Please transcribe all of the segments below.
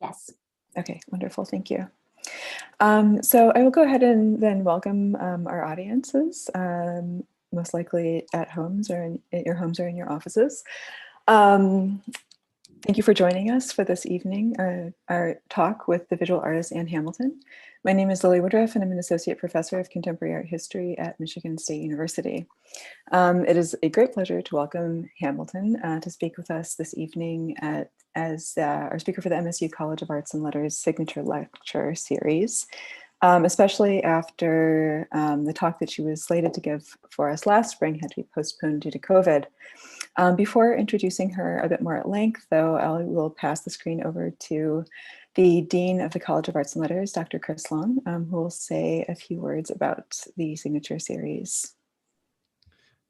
Yes. Okay, wonderful, thank you. So I will go ahead and then welcome our audiences, most likely at homes or at your homes or in your offices. Thank you for joining us for this evening, our talk with the visual artist Ann Hamilton. My name is Lily Woodruff and I'm an associate professor of contemporary art history at Michigan State University. It is a great pleasure to welcome Hamilton to speak with us this evening as our speaker for the MSU College of Arts and Letters signature lecture series, especially after the talk that she was slated to give for us last spring had to be postponed due to COVID. Before introducing her a bit more at length, though, I will pass the screen over to the Dean of the College of Arts and Letters, Dr. Chris Long, who will say a few words about the signature series.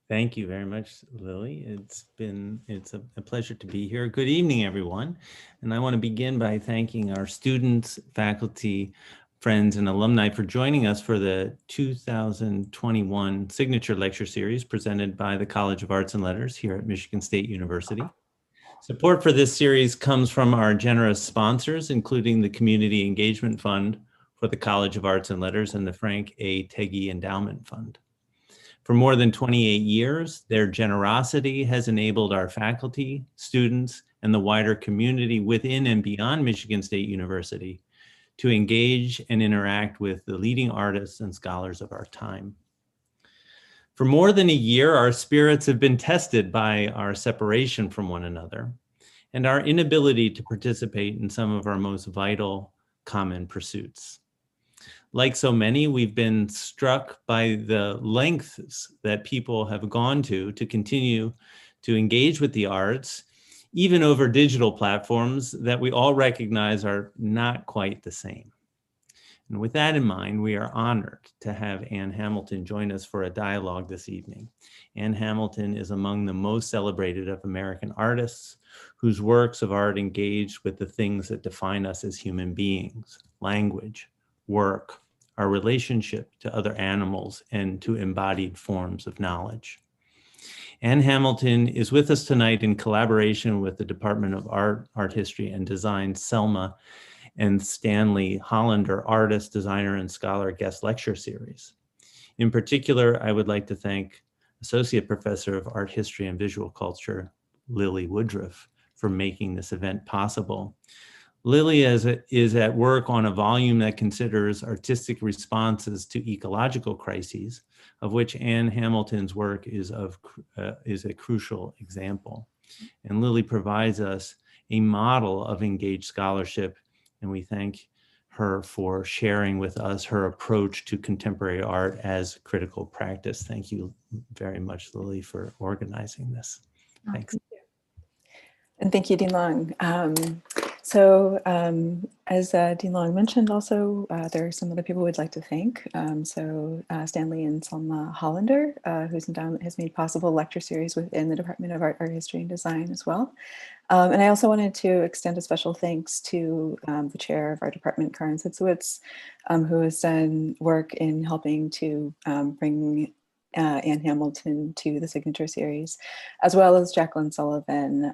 Thank you very much, Lily. It's a pleasure to be here. Good evening, everyone. And I want to begin by thanking our students, faculty, friends, and alumni for joining us for the 2021 Signature Lecture Series presented by the College of Arts and Letters here at Michigan State University. Support for this series comes from our generous sponsors, including the Community Engagement Fund for the College of Arts and Letters and the Frank A. Teggy Endowment Fund. For more than 28 years, their generosity has enabled our faculty, students, and the wider community within and beyond Michigan State University to engage and interact with the leading artists and scholars of our time. For more than a year, our spirits have been tested by our separation from one another and our inability to participate in some of our most vital common pursuits. Like so many, we've been struck by the lengths that people have gone to continue to engage with the arts, even over digital platforms that we all recognize are not quite the same. And with that in mind, we are honored to have Ann Hamilton join us for a dialogue this evening. Ann Hamilton is among the most celebrated of American artists whose works of art engage with the things that define us as human beings: language, work, our relationship to other animals, and to embodied forms of knowledge. Ann Hamilton is with us tonight in collaboration with the Department of Art, Art History and Design, Selma and Stanley Hollander Artist, Designer, and Scholar Guest Lecture Series. In particular, I would like to thank Associate Professor of Art History and Visual Culture, Lily Woodruff, for making this event possible. Lily is at work on a volume that considers artistic responses to ecological crises, of which Ann Hamilton's work is a crucial example. And Lily provides us a model of engaged scholarship, and we thank her for sharing with us her approach to contemporary art as critical practice. Thank you very much, Lily, for organizing this. Thanks. Thank you. And thank you, Dean Long. As Dean Long mentioned, also, there are some other people we'd like to thank. Stanley and Selma Hollander, whose endowment has made possible lecture series within the Department of Art, Art History, and Design as well. And I also wanted to extend a special thanks to the chair of our department, Karin Sitzowitz, who has done work in helping to bring Ann Hamilton to the signature series, as well as Jacqueline Sullivan,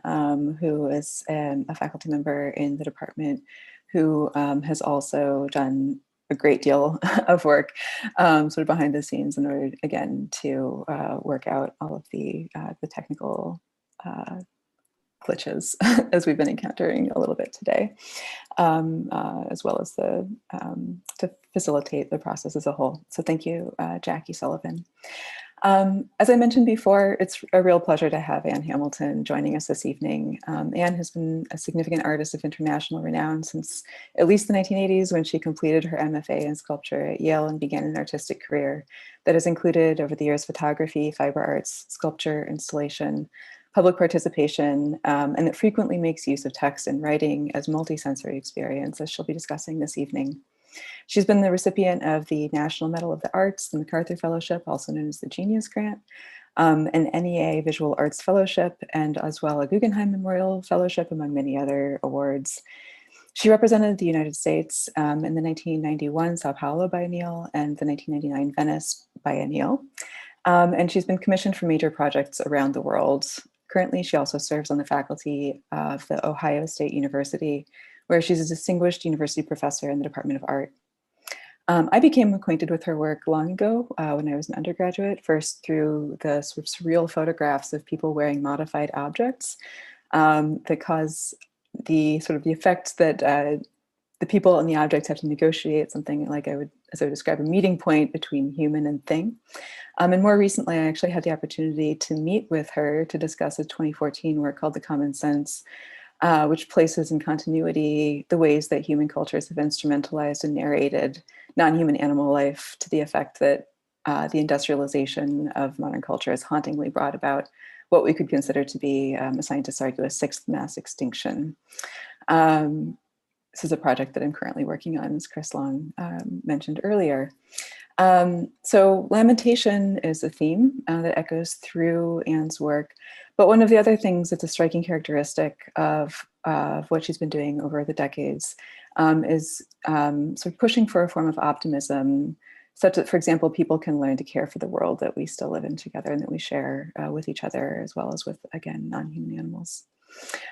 who is a faculty member in the department, who has also done a great deal of work sort of behind the scenes in order, again, to work out all of the technical glitches as we've been encountering a little bit today, as well as to facilitate the process as a whole. So thank you, Jackie Sullivan. As I mentioned before, it's a real pleasure to have Ann Hamilton joining us this evening. Ann has been a significant artist of international renown since at least the 1980s, when she completed her MFA in sculpture at Yale and began an artistic career that has included over the years photography, fiber arts, sculpture, installation, public participation, and it frequently makes use of text and writing as multisensory experience, as she'll be discussing this evening. She's been the recipient of the National Medal of the Arts, the MacArthur Fellowship, also known as the Genius Grant, an NEA Visual Arts Fellowship, and as well a Guggenheim Memorial Fellowship, among many other awards. She represented the United States in the 1991 Sao Paulo Biennial and the 1999 Venice Biennial. And she's been commissioned for major projects around the world. Currently, she also serves on the faculty of the Ohio State University, where she's a distinguished university professor in the Department of Art. I became acquainted with her work long ago when I was an undergraduate, first through the sort of surreal photographs of people wearing modified objects that cause the effect that the people and the objects have to negotiate something like as I would describe, a meeting point between human and thing. And more recently, I actually had the opportunity to meet with her to discuss a 2014 work called The Common Sense, which places in continuity the ways that human cultures have instrumentalized and narrated non-human animal life to the effect that the industrialization of modern culture has hauntingly brought about what we could consider to be, as scientists argue, a sixth mass extinction. This is a project that I'm currently working on, as Chris Long mentioned earlier. So lamentation is a theme that echoes through Anne's work. But one of the other things that's a striking characteristic of what she's been doing over the decades is sort of pushing for a form of optimism, such that, for example, people can learn to care for the world that we still live in together and that we share with each other, as well as with, again, non-human animals.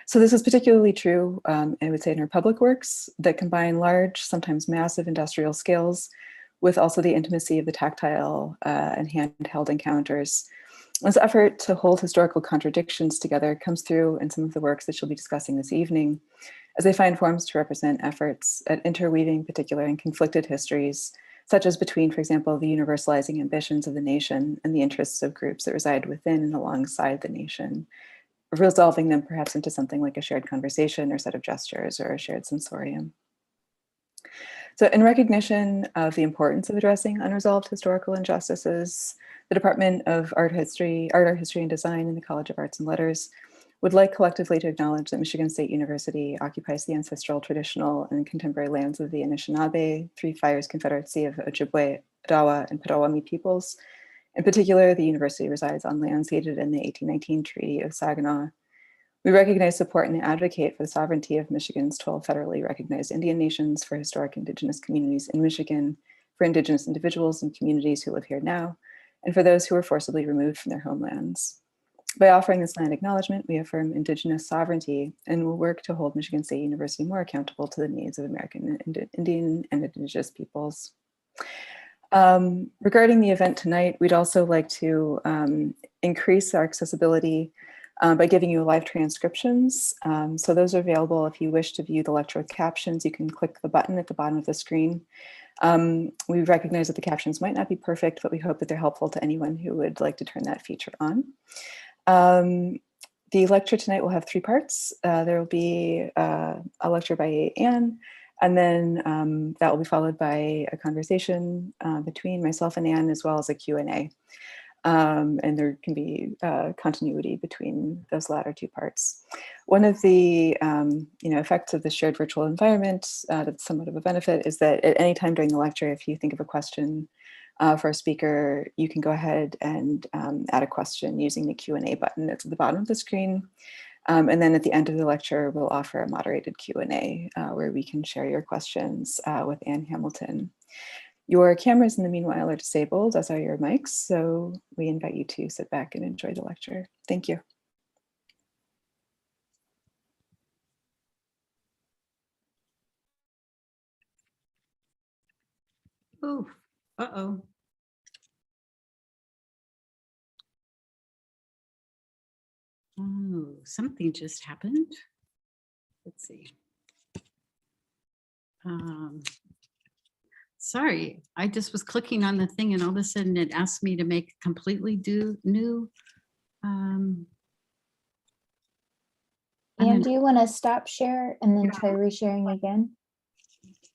So this is particularly true, I would say, in her public works that combine large, sometimes massive industrial scales with also the intimacy of the tactile and handheld encounters. This effort to hold historical contradictions together comes through in some of the works that she'll be discussing this evening, as they find forms to represent efforts at interweaving particular and conflicted histories, such as between, for example, the universalizing ambitions of the nation and the interests of groups that reside within and alongside the nation, resolving them perhaps into something like a shared conversation or set of gestures or a shared sensorium. So in recognition of the importance of addressing unresolved historical injustices, the Department of Art History and Design in the College of Arts and Letters would like collectively to acknowledge that Michigan State University occupies the ancestral, traditional, and contemporary lands of the Anishinaabe, Three Fires Confederacy of Ojibwe, Odawa, and Potawatomi peoples. In particular, the university resides on lands ceded in the 1819 Treaty of Saginaw. We recognize, support, and advocate for the sovereignty of Michigan's 12 federally recognized Indian nations, for historic Indigenous communities in Michigan, for Indigenous individuals and communities who live here now, and for those who were forcibly removed from their homelands. By offering this land acknowledgement, we affirm Indigenous sovereignty and will work to hold Michigan State University more accountable to the needs of American Indian and Indigenous peoples. Regarding the event tonight, we'd also like to increase our accessibility by giving you live transcriptions. So those are available if you wish to view the lecture with captions. You can click the button at the bottom of the screen. We recognize that the captions might not be perfect, but we hope that they're helpful to anyone who would like to turn that feature on. The lecture tonight will have three parts. There will be a lecture by Anne, and then that will be followed by a conversation between myself and Anne, as well as a Q&A. And there can be continuity between those latter two parts. One of the effects of the shared virtual environment that's somewhat of a benefit is that at any time during the lecture, if you think of a question for a speaker, you can go ahead and add a question using the Q&A button that's at the bottom of the screen. And then at the end of the lecture, we'll offer a moderated Q&A where we can share your questions with Anne Hamilton. Your cameras in the meanwhile are disabled, as are your mics, so we invite you to sit back and enjoy the lecture. Thank you. Oh, uh-oh. Oh, something just happened. Let's see. Sorry, I just was clicking on the thing and all of a sudden it asked me to make completely new. And do you want to stop share and then try resharing again?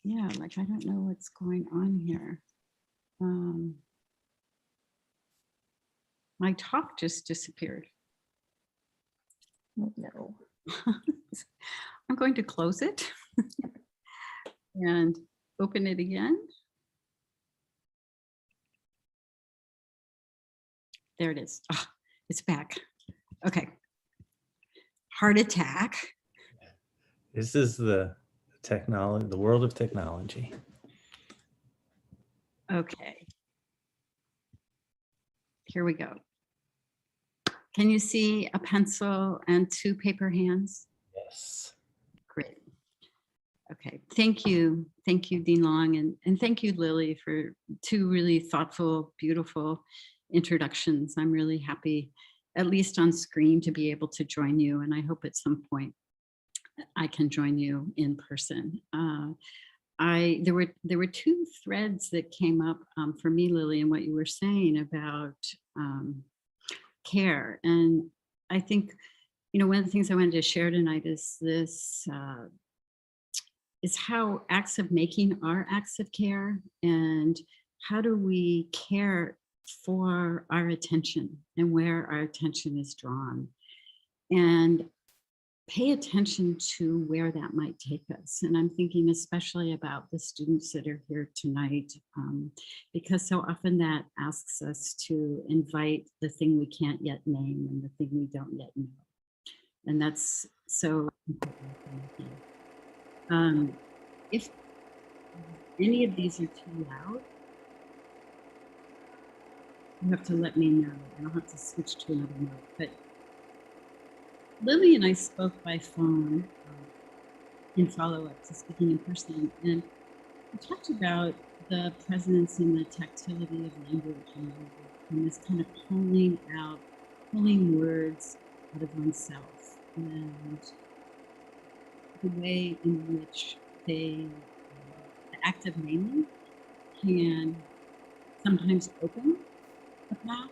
Yeah, like I don't know what's going on here. My talk just disappeared. No. I'm going to close it and open it again. There it is. Oh, it's back. Okay. Heart attack. This is the technology, the world of technology. Okay. Here we go. Can you see a pencil and two paper hands? Yes. Great. Okay, thank you. Thank you, Dean Long, and thank you, Lily, for two really thoughtful, beautiful introductions. I'm really happy, at least on screen, to be able to join you, and I hope at some point I can join you in person. There were two threads that came up for me, Lily, in what you were saying about care, and I think one of the things I wanted to share tonight is this. Is how acts of making are acts of care, and how do we care for our attention and where our attention is drawn, and pay attention to where that might take us. And I'm thinking especially about the students that are here tonight, because so often that asks us to invite the thing we can't yet name and the thing we don't yet know. And that's so important. If any of these are too loud, you have to let me know, and I'll have to switch to another mode. But Lily and I spoke by phone in follow-up to speaking in person, and we talked about the presence and the tactility of language and this kind of pulling words out of oneself, and the way in which the act of naming can sometimes open a path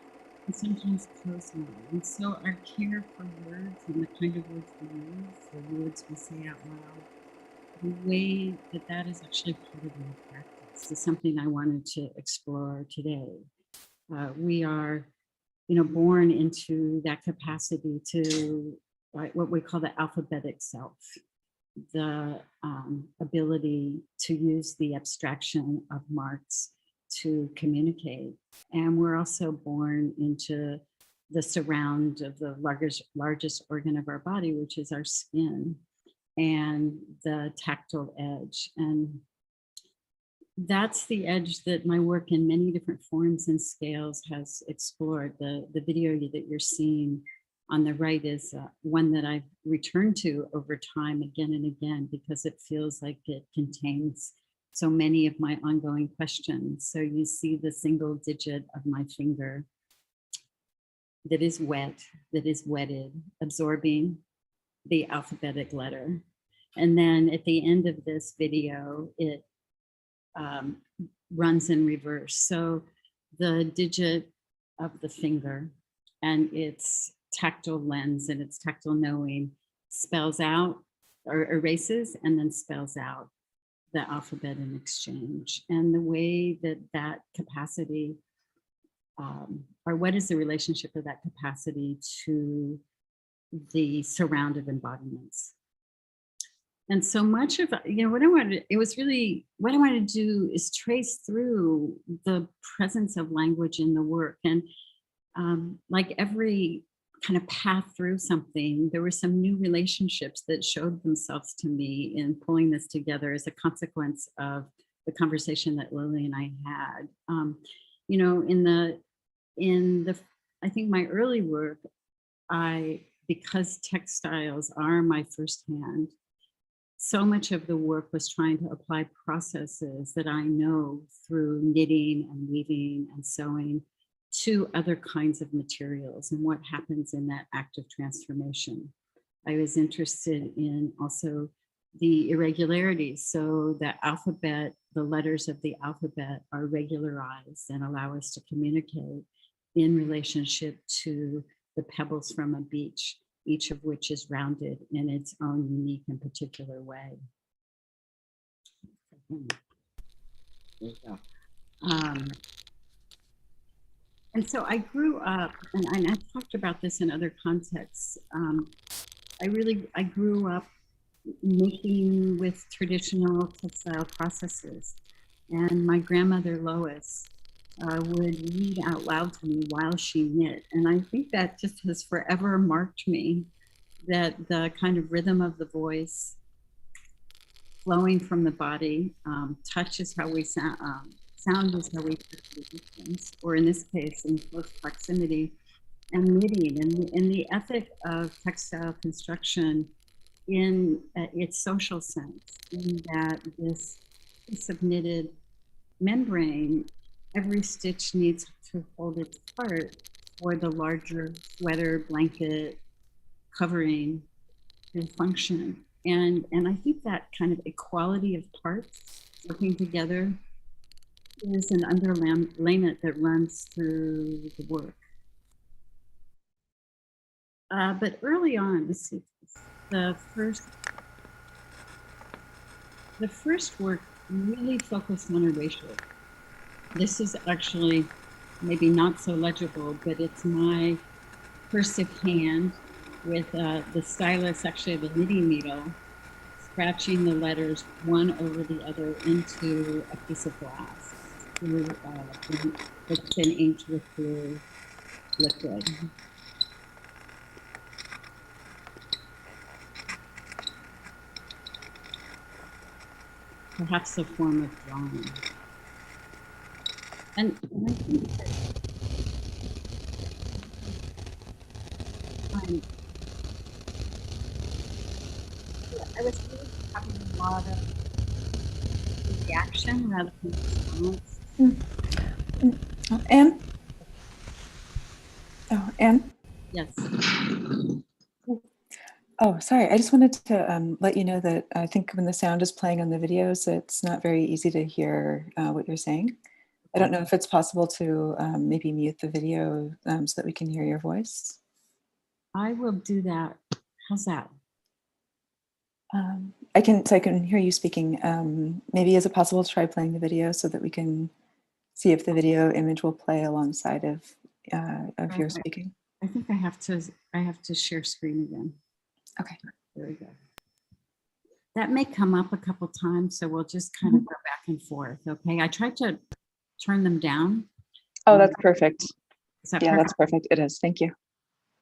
and sometimes close one. And so our care for words and the kind of words we use, the words we say out loud, the way that is actually part of our practice is something I wanted to explore today. We are, born into that capacity to what we call the alphabetic self, the ability to use the abstraction of marks to communicate. And we're also born into the surround of the largest organ of our body, which is our skin, and the tactile edge. And that's the edge that my work in many different forms and scales has explored. The video that you're seeing on the right is one that I've returned to over time again and again, because it feels like it contains so many of my ongoing questions. So you see the single digit of my finger that is wet, that is wetted, absorbing the alphabetic letter. And then at the end of this video, it runs in reverse. So the digit of the finger and its tactile lens and its tactile knowing spells out or erases and then spells out the alphabet in exchange. And the way that capacity, or what is the relationship of that capacity to the surround of embodiments? And so much of, what I wanted to do is trace through the presence of language in the work. And like every kind of path through something, there were some new relationships that showed themselves to me in pulling this together as a consequence of the conversation that Lily and I had. In the I think my early work, because textiles are my first hand, so much of the work was trying to apply processes that I know through knitting and weaving and sewing to other kinds of materials and what happens in that act of transformation. I was interested in also the irregularities. So the alphabet, the letters of the alphabet are regularized and allow us to communicate in relationship to the pebbles from a beach, each of which is rounded in its own unique and particular way. There you go. And so I grew up, and I've talked about this in other contexts. I grew up making with traditional textile processes. And my grandmother, Lois, would read out loud to me while she knit. And I think that just has forever marked me, that the kind of rhythm of the voice flowing from the body, touch is how we sound, sound is how we touch the distance, or in this case, in close proximity, and knitting. And the ethic of textile construction in its social sense, in that this submitted membrane, every stitch needs to hold its part for the larger sweater, blanket, covering to function. And I think that kind of equality of parts working together is an underlayment that runs through the work. But early on, let's see, the first work really focused on erasure. This is actually maybe not so legible, but it's my cursive hand with the stylus, actually the knitting needle, scratching the letters one over the other into a piece of glass through that's been inked with blue liquid. Perhaps a form of drawing. And I think that I was really having a lot of reaction rather than response. Oh, Anne? Oh, Anne? Yes. Oh, sorry. I just wanted to let you know that I think when the sound is playing on the videos, it's not very easy to hear what you're saying. I don't know if it's possible to maybe mute the video so that we can hear your voice. I will do that. How's that? I can hear you speaking. Maybe is it possible to try playing the video so that we can see if the video image will play alongside of your speaking? I think I have to share screen again. Okay. There we go. That may come up a couple times, so we'll just kind of go back and forth. Okay. I tried to turn them down. Oh, that's perfect. Is that yeah, perfect? That's perfect. It is. Thank you.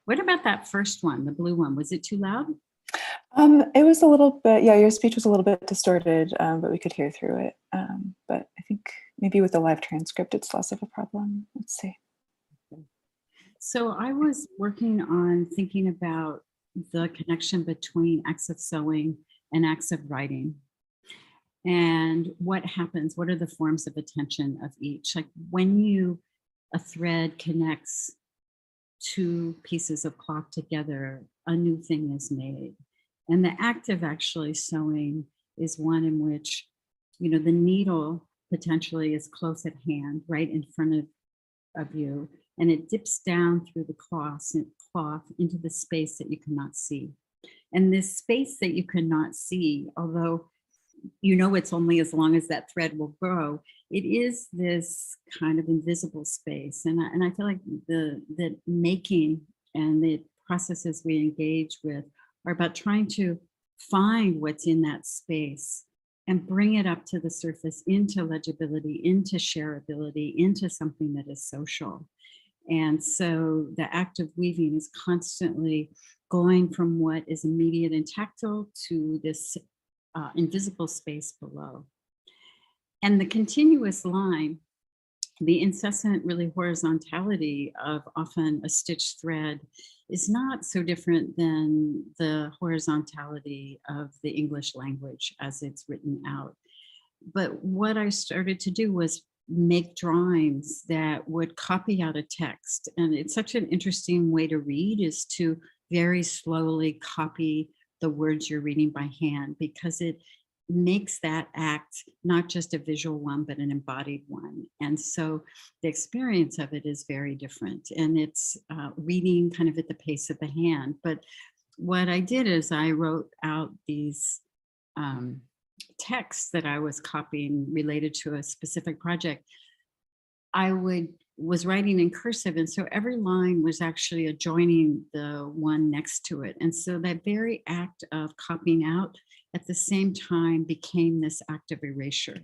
What about that first one, the blue one? Was it too loud? It was a little bit, yeah, your speech was a little bit distorted, but we could hear through it. But I think maybe with the live transcript, it's less of a problem. Let's see. So I was working on thinking about the connection between acts of sewing and acts of writing. And what happens, what are the forms of attention of each? Like when a thread connects two pieces of cloth together, a new thing is made. And the act of actually sewing is one in which, the needle potentially is close at hand, right in front of you, and it dips down through the cloth into the space that you cannot see. And this space that you cannot see, although it's only as long as that thread will grow, it is this kind of invisible space. And I feel like the making and the processes we engage with are about trying to find what's in that space and bring it up to the surface into legibility, into shareability, into something that is social. And so the act of weaving is constantly going from what is immediate and tactile to this invisible space below. And the continuous line, the incessant really horizontality of often a stitched thread is not so different than the horizontality of the English language as it's written out. But what I started to do was make drawings that would copy out a text. And it's such an interesting way to read, is to very slowly copy the words you're reading by hand, because it makes that act not just a visual one, but an embodied one. And so the experience of it is very different. And it's reading kind of at the pace of the hand. But what I did is I wrote out these texts that I was copying related to a specific project. I was writing in cursive, and so every line was actually adjoining the one next to it. And so that very act of copying out at the same time became this act of erasure.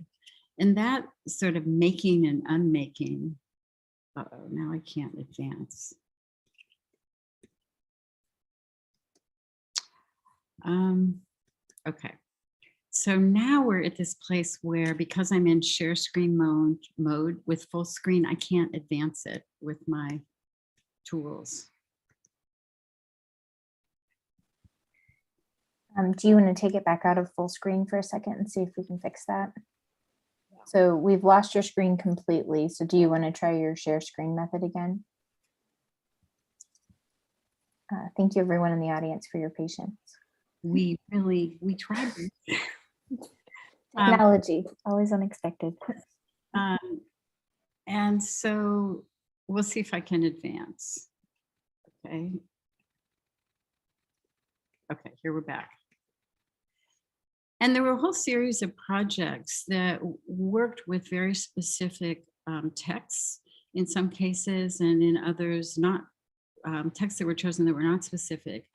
And that sort of making and unmaking, now I can't advance. Okay. So now we're at this place where, because I'm in share screen mode with full screen, I can't advance it with my tools. Do you want to take it back out of full screen for a second and see if we can fix that? So we've lost your screen completely. So do you want to try your share screen method again? Thank you everyone in the audience for your patience. We tried. Technology, always unexpected. And so we'll see if I can advance. Okay. Okay, here we're back. And there were a whole series of projects that worked with very specific texts in some cases, and in others not texts that were chosen that were not specific,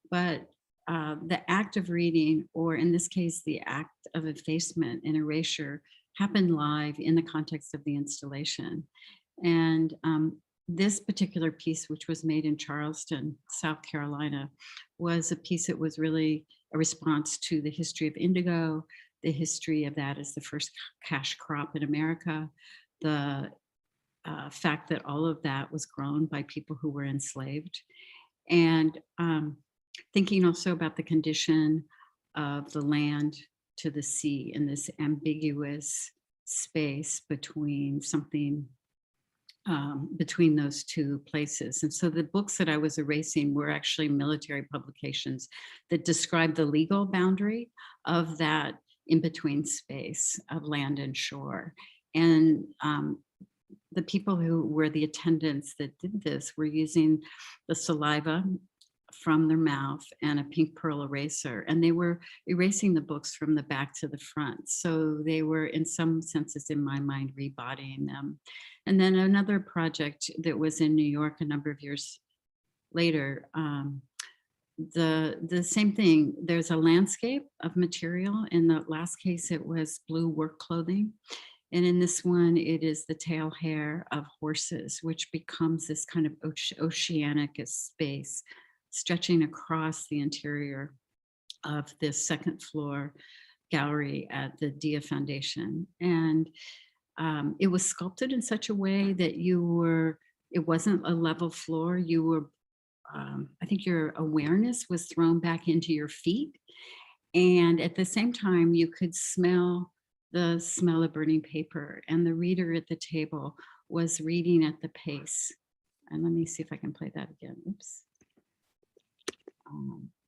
but the act of reading, or in this case, the act of effacement and erasure, happened live in the context of the installation. And this particular piece, which was made in Charleston, South Carolina, was a piece that was really a response to the history of indigo, the history of that as the first cash crop in America, the fact that all of that was grown by people who were enslaved, and thinking also about the condition of the land to the sea in this ambiguous space between something between those two places. And so the books that I was erasing were actually military publications that describe the legal boundary of that in-between space of land and shore. And the people who were the attendants that did this were using the saliva from their mouth and a pink pearl eraser, and they were erasing the books from the back to the front. So they were, in some senses, in my mind, rebodying them. And then another project that was in New York a number of years later, the same thing. There's a landscape of material. In the last case, it was blue work clothing. And in this one, it is the tail hair of horses, which becomes this kind of oceanic space stretching across the interior of this second floor gallery at the Dia Foundation. And it was sculpted in such a way that it wasn't a level floor. You were, I think your awareness was thrown back into your feet. And at the same time, you could smell the smell of burning paper, and the reader at the table was reading at the pace. And let me see if I can play that again. Oops.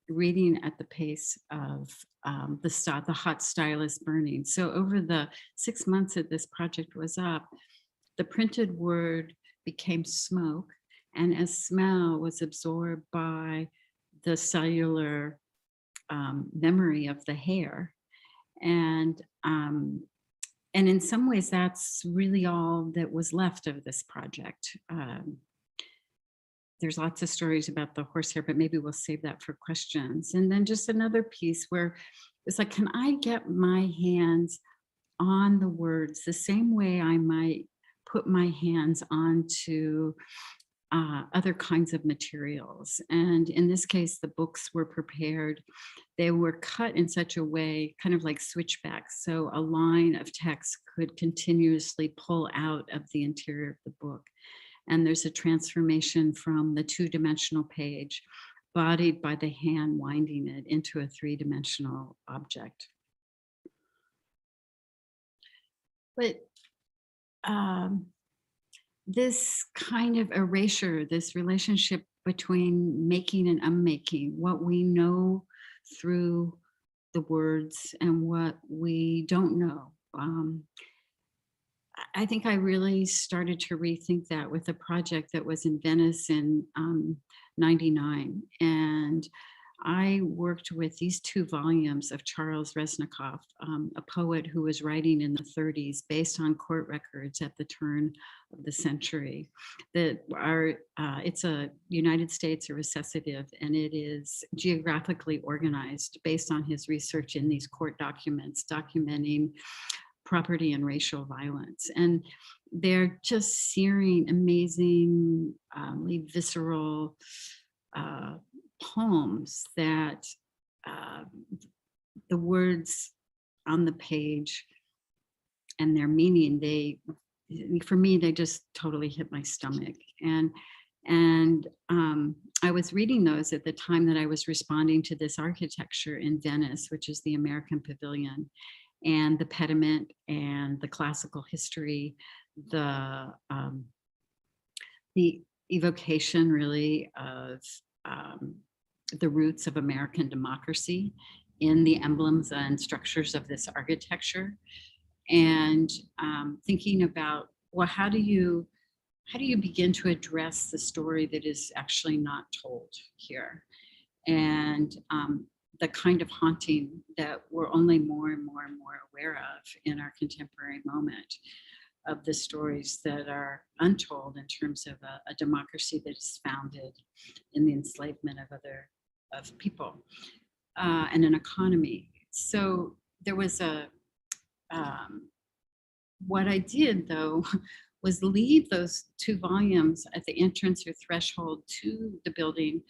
Reading at the pace of the hot stylus burning. So over the 6 months that this project was up, the printed word became smoke, and as smell was absorbed by the cellular memory of the hair. And in some ways, that's really all that was left of this project. There's lots of stories about the horsehair, but maybe we'll save that for questions. And then just another piece where it's like, can I get my hands on the words the same way I might put my hands onto other kinds of materials? And in this case, the books were prepared. They were cut in such a way, kind of like switchbacks. So a line of text could continuously pull out of the interior of the book. And there's a transformation from the two-dimensional page, bodied by the hand winding it into a three-dimensional object. But this kind of erasure, this relationship between making and unmaking, what we know through the words and what we don't know. I think I really started to rethink that with a project that was in Venice in '99. And I worked with these 2 volumes of Charles Resnikoff, a poet who was writing in the 30s based on court records at the turn of the century. It's a United States recessive, and it is geographically organized based on his research in these court documents documenting property and racial violence. And they're just searing, amazingly visceral poems that the words on the page and their meaning, for me, they just totally hit my stomach. And And I was reading those at the time that I was responding to this architecture in Venice, which is the American Pavilion, and the pediment and the classical history, the evocation really of the roots of American democracy in the emblems and structures of this architecture. And thinking about, well, how do you begin to address the story that is actually not told here? And the kind of haunting that we're only more and more and more aware of in our contemporary moment, of the stories that are untold in terms of a democracy that is founded in the enslavement of people and an economy. So there was what I did though was leave those 2 volumes at the entrance or threshold to the building,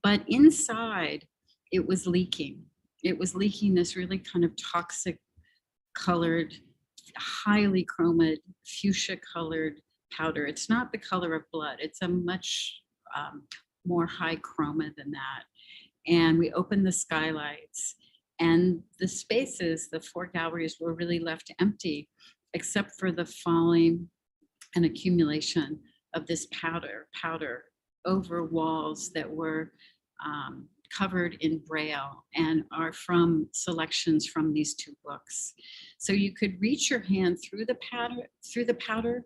but inside it was leaking. It was leaking this really kind of toxic colored, highly chromed, fuchsia colored powder. It's not the color of blood. It's a much more high chroma than that. And we opened the skylights, and the spaces, the 4 galleries, were really left empty, except for the falling and accumulation of this powder over walls that were covered in braille and are from selections from these 2 books. So you could reach your hand through the powder,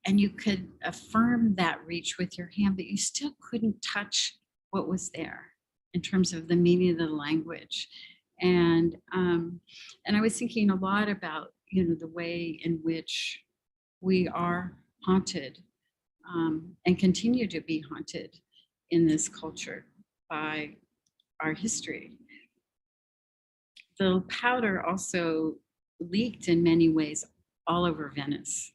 and you could affirm that reach with your hand, but you still couldn't touch what was there in terms of the meaning of the language. And I was thinking a lot about, the way in which we are haunted and continue to be haunted in this culture by our history. The powder also leaked in many ways all over Venice.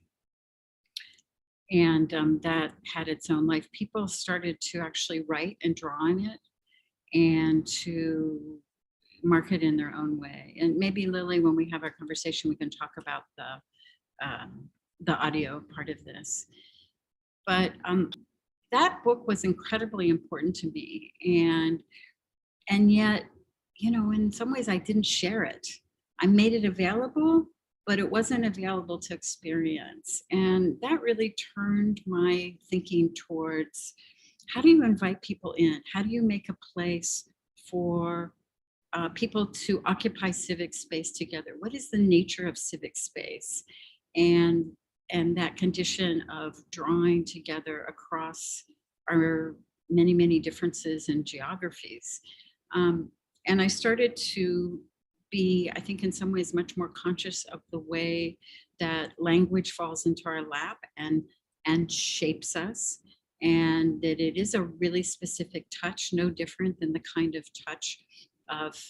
And that had its own life. People started to actually write and draw on it and to mark it in their own way. And maybe Lily, when we have our conversation, we can talk about the audio part of this. But that book was incredibly important to me. And yet, in some ways I didn't share it. I made it available, but it wasn't available to experience. And that really turned my thinking towards, how do you invite people in? How do you make a place for people to occupy civic space together? What is the nature of civic space? And that condition of drawing together across our many, many differences in geographies. And I started to be, I think in some ways, much more conscious of the way that language falls into our lap and shapes us, and that it is a really specific touch, no different than the kind of touch of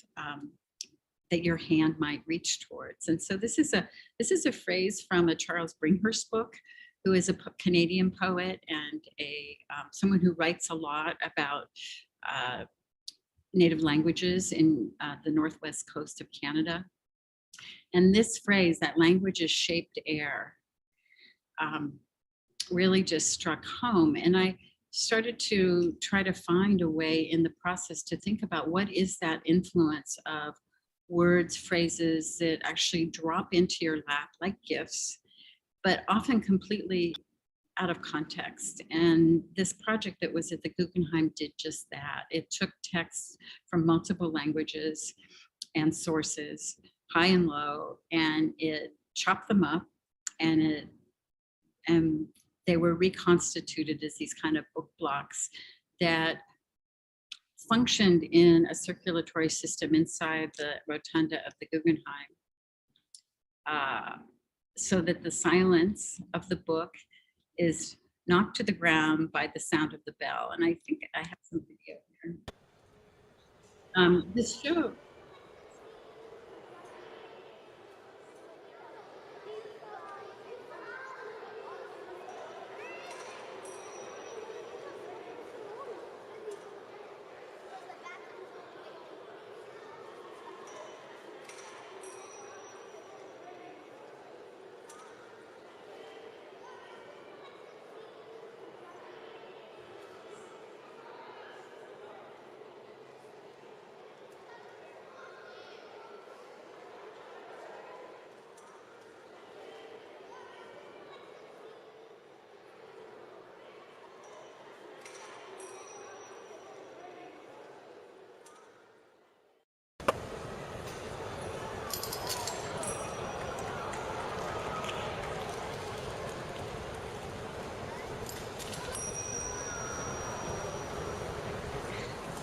that your hand might reach towards. And so this is a phrase from a Charles Bringhurst book, who is a Canadian poet and someone who writes a lot about Native languages in the northwest coast of Canada. And this phrase, that language is shaped air, really just struck home. And I started to try to find a way in the process to think about what is that influence of words, phrases that actually drop into your lap like gifts, but often completely out of context. And this project that was at the Guggenheim did just that. It took texts from multiple languages and sources, high and low, and it chopped them up, and they were reconstituted as these kind of book blocks that functioned in a circulatory system inside the rotunda of the Guggenheim, so that the silence of the book is knocked to the ground by the sound of the bell. And I think I have some video here. This show.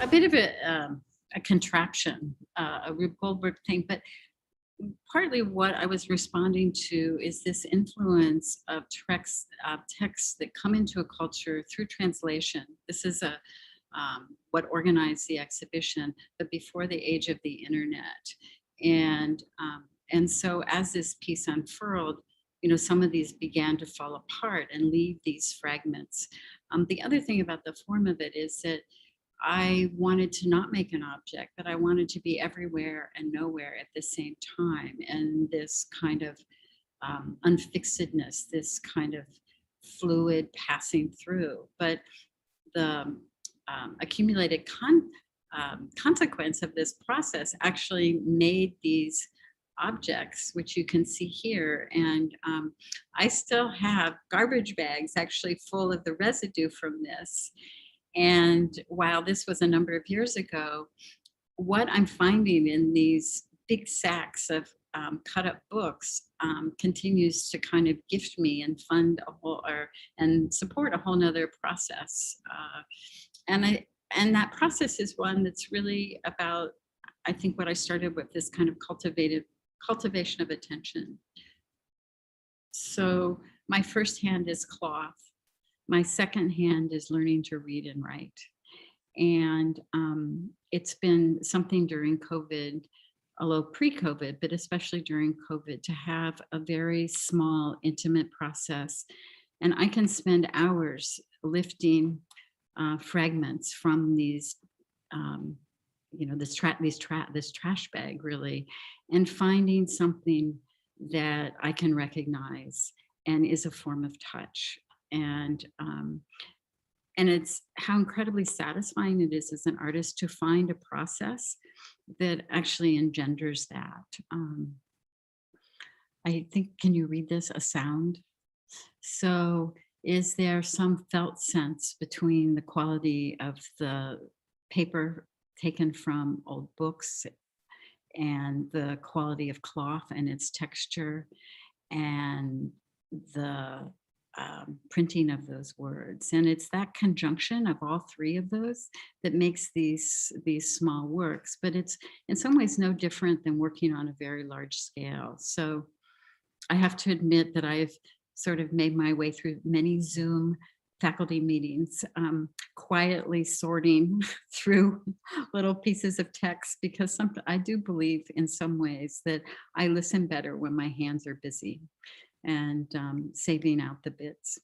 a bit of a contraption, a Rube Goldberg thing, but partly what I was responding to is this influence of texts that come into a culture through translation. This is what organized the exhibition, but before the age of the internet. And so as this piece unfurled, some of these began to fall apart and leave these fragments. The other thing about the form of it is that I wanted to not make an object, but I wanted to be everywhere and nowhere at the same time. And this kind of unfixedness, this kind of fluid passing through. But the accumulated consequence of this process actually made these objects, which you can see here. And I still have garbage bags actually full of the residue from this. And while this was a number of years ago, what I'm finding in these big sacks of cut up books continues to kind of gift me and fund and support a whole nother process. And that process is one that's really about, I think, what I started with, this kind of cultivation of attention. So my first hand is cloth. My second hand is learning to read and write. And it's been something during COVID, although pre-COVID, but especially during COVID, to have a very small, intimate process. And I can spend hours lifting fragments from these, this trash bag, really, and finding something that I can recognize and is a form of touch. And it's how incredibly satisfying it is as an artist to find a process that actually engenders that. I think, can you read this? A sound. So is there some felt sense between the quality of the paper taken from old books and the quality of cloth and its texture and the printing of those words? And it's that conjunction of all three of those that makes these small works, but it's in some ways no different than working on a very large scale. So I have to admit that I've sort of made my way through many Zoom faculty meetings, quietly sorting through little pieces of text, because I do believe in some ways that I listen better when my hands are busy and saving out the bits.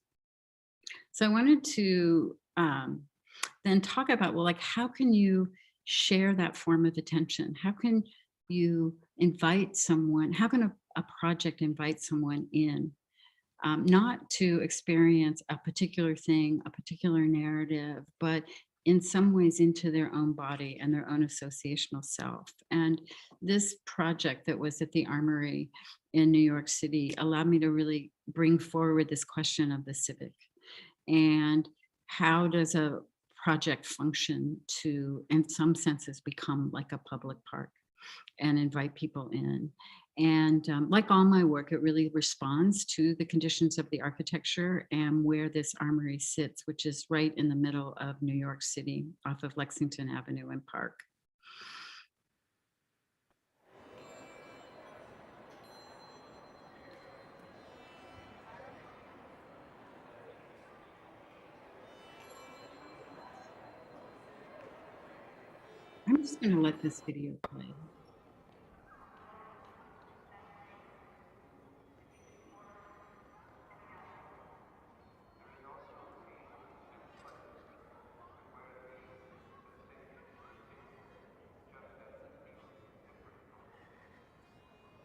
So I wanted to then talk about, well, like, how can you share that form of attention? How can you invite someone? How can a project invite someone in? Not to experience a particular thing, a particular narrative, but in some ways into their own body and their own associational self. And this project that was at the Armory in New York City allowed me to really bring forward this question of the civic. And how does a project function to, in some senses, become like a public park and invite people in? And like all my work, it really responds to the conditions of the architecture and where this armory sits, which is right in the middle of New York City off of Lexington Avenue and Park. I'm just going to let this video play.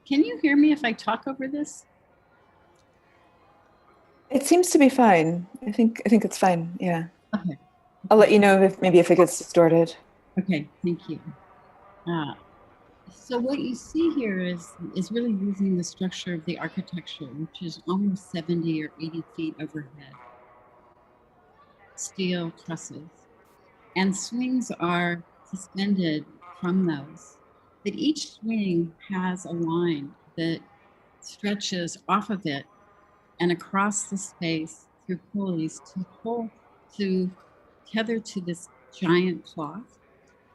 Can you hear me if I talk over this? It seems to be fine. I think it's fine. Yeah. Okay. I'll let you know if it gets distorted. Okay, thank you. So what you see here is really using the structure of the architecture, which is almost 70 or 80 feet overhead. Steel trusses. And swings are suspended from those. But each swing has a line that stretches off of it and across the space through pulleys to tether to this giant cloth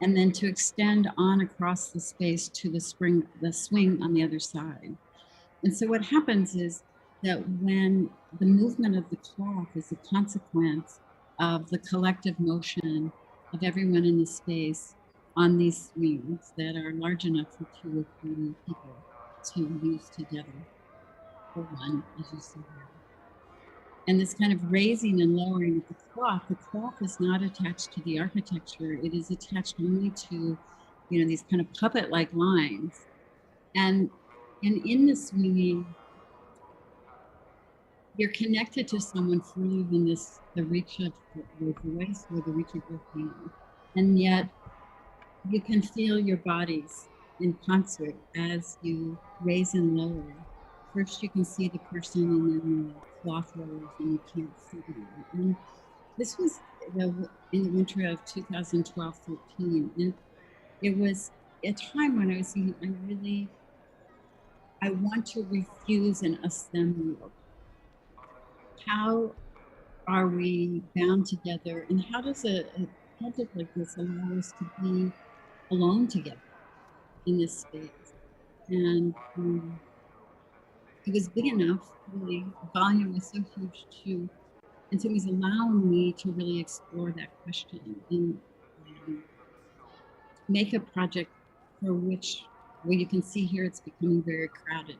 and then to extend on across the space to the swing on the other side. And so what happens is that when the movement of the cloth is a consequence of the collective motion of everyone in the space on these swings that are large enough for 2 or 3 people to use together, or one, as you see here. And this kind of raising and lowering of the cloth is not attached to the architecture. It is attached only to, these kind of puppet-like lines. And in the swinging, you're connected to someone further than the reach of your voice or the reach of your hand. And yet you can feel your bodies in concert as you raise and lower. First, you can see the person, and then the cloth rolls, and you can't see them. And this was in the winter of 2012-13. And it was a time when I was thinking, I want to refuse an assembly. How are we bound together, and how does a project like this allow us to be alone together in this space? And it was big enough, really, the volume was so huge too, and so it was allowing me to really explore that question and make a project for which, well, you can see here it's becoming very crowded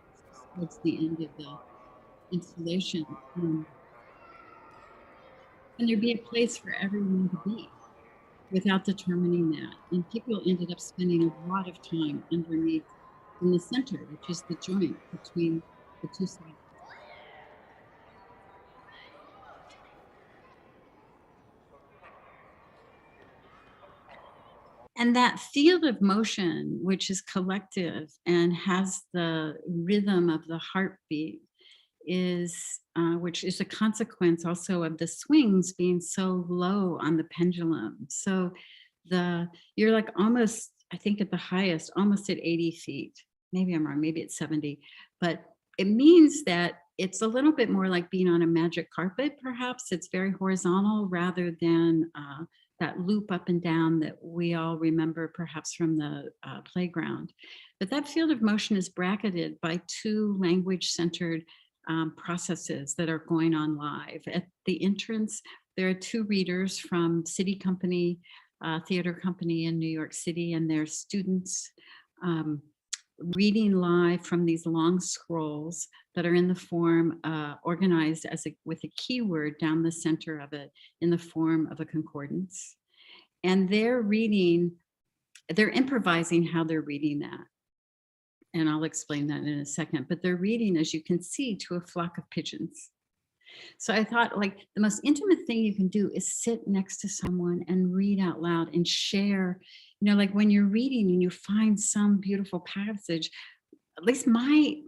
towards the end of the installation. And there'd be a place for everyone to be without determining that. And people ended up spending a lot of time underneath in the center, which is the joint between the two sides. And that field of motion, which is collective and has the rhythm of the heartbeat, is which is a consequence also of the swings being so low on the pendulum. So you're like almost, I think at the highest, almost at 80 feet. Maybe I'm wrong, maybe it's 70, but it means that it's a little bit more like being on a magic carpet, perhaps. It's very horizontal rather than that loop up and down that we all remember perhaps from the playground. But that field of motion is bracketed by 2 language-centered processes that are going on live. At the entrance, there are 2 readers from City Company, theater company in New York City, and their students reading live from these long scrolls that are in the form organized with a keyword down the center of it in the form of a concordance. And they're improvising how they're reading that. And I'll explain that in a second, but they're reading, as you can see, to a flock of pigeons. So I thought, like, the most intimate thing you can do is sit next to someone and read out loud and share, like when you're reading and you find some beautiful passage, at least my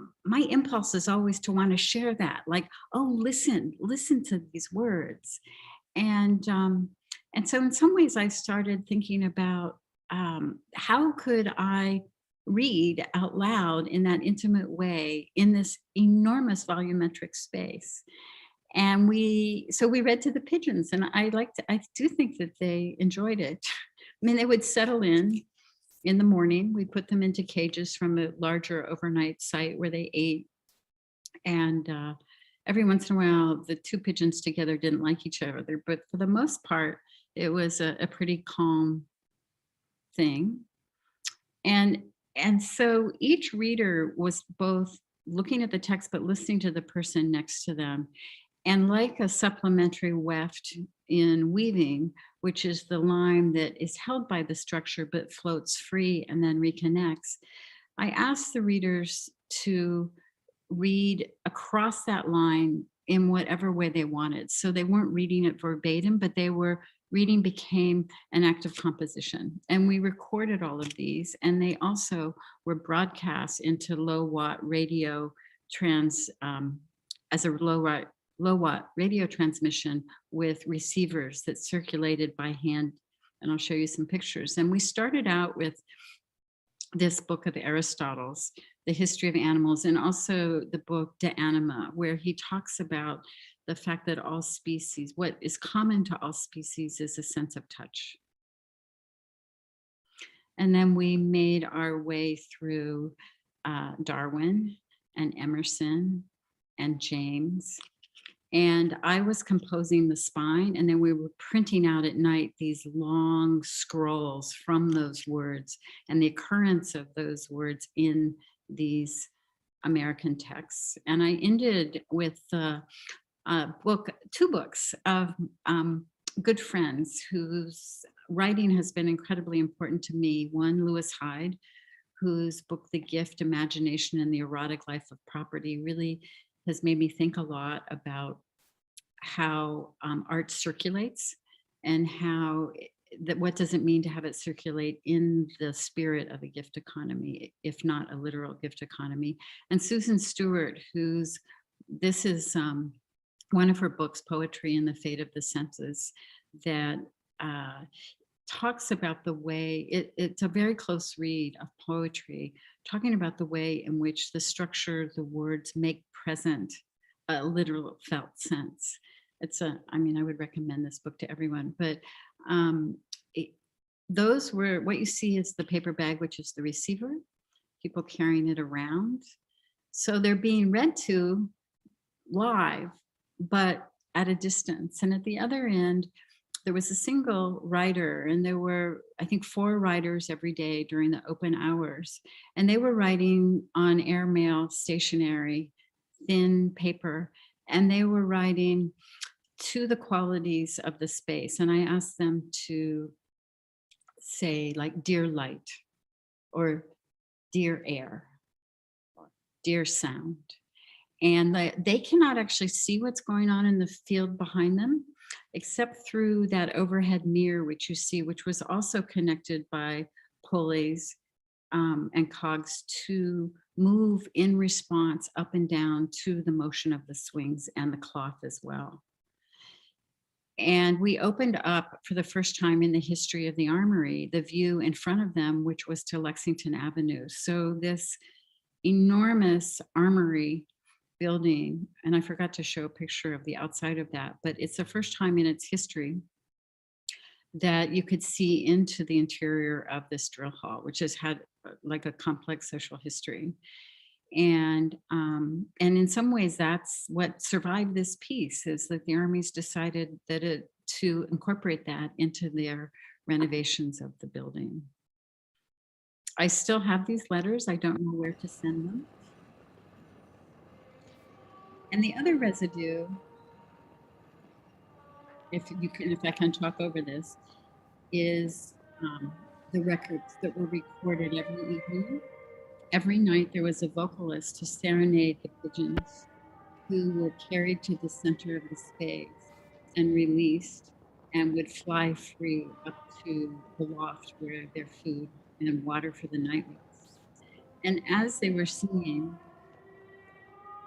impulse is always to want to share that, like, oh, listen to these words. And so in some ways I started thinking about how could I read out loud in that intimate way in this enormous volumetric space. And we read to the pigeons, and I do think that they enjoyed it. I mean, they would settle in the morning. We put them into cages from a larger overnight site where they ate. And every once in a while, the 2 pigeons together didn't like each other, but for the most part, it was a pretty calm thing. And so each reader was both looking at the text, but listening to the person next to them. And like a supplementary weft in weaving, which is the line that is held by the structure but floats free and then reconnects, I asked the readers to read across that line in whatever way they wanted. So they weren't reading it verbatim, but reading became an act of composition. And we recorded all of these, and they also were broadcast into low watt radio as a low watt radio transmission with receivers that circulated by hand. And I'll show you some pictures. And we started out with this book of Aristotle's, The History of Animals, and also the book De Anima, where he talks about the fact that all species, what is common to all species is a sense of touch. And then we made our way through Darwin and Emerson and James. And I was composing the spine, and then we were printing out at night these long scrolls from those words and the occurrence of those words in these American texts. And I ended with a book, 2 books of good friends whose writing has been incredibly important to me. One, Lewis Hyde, whose book, The Gift, Imagination, and the Erotic Life of Property, really has made me think a lot about how art circulates and how that what does it mean to have it circulate in the spirit of a gift economy, if not a literal gift economy. And Susan Stewart, this is one of her books, Poetry and the Fate of the Senses, that talks about the way, it's a very close read of poetry, talking about the way in which the structure, the words make present a literal felt sense. I would recommend this book to everyone, but those were, what you see is the paper bag, which is the receiver, people carrying it around. So they're being read to live, but at a distance. And at the other end, there was a single writer, and there were, I think, 4 writers every day during the open hours. And they were writing on airmail, stationery, thin paper, and they were writing to the qualities of the space. And I asked them to say, like, dear light, or dear air, or dear sound. And they cannot actually see what's going on in the field behind them, except through that overhead mirror, which you see, which was also connected by pulleys and cogs to move in response up and down to the motion of the swings and the cloth as well. And we opened up, for the first time in the history of the Armory, the view in front of them, which was to Lexington Avenue. So this enormous Armory building, and I forgot to show a picture of the outside of that, but it's the first time in its history that you could see into the interior of this drill hall, which has had like a complex social history. And in some ways, that's what survived this piece, is that the Army's decided to incorporate that into their renovations of the building. I still have these letters. I don't know where to send them. And the other residue, if I can talk over this, is the records that were recorded every evening. Every night there was a vocalist to serenade the pigeons, who were carried to the center of the space and released, and would fly free up to the loft where their food and water for the night was. And as they were singing,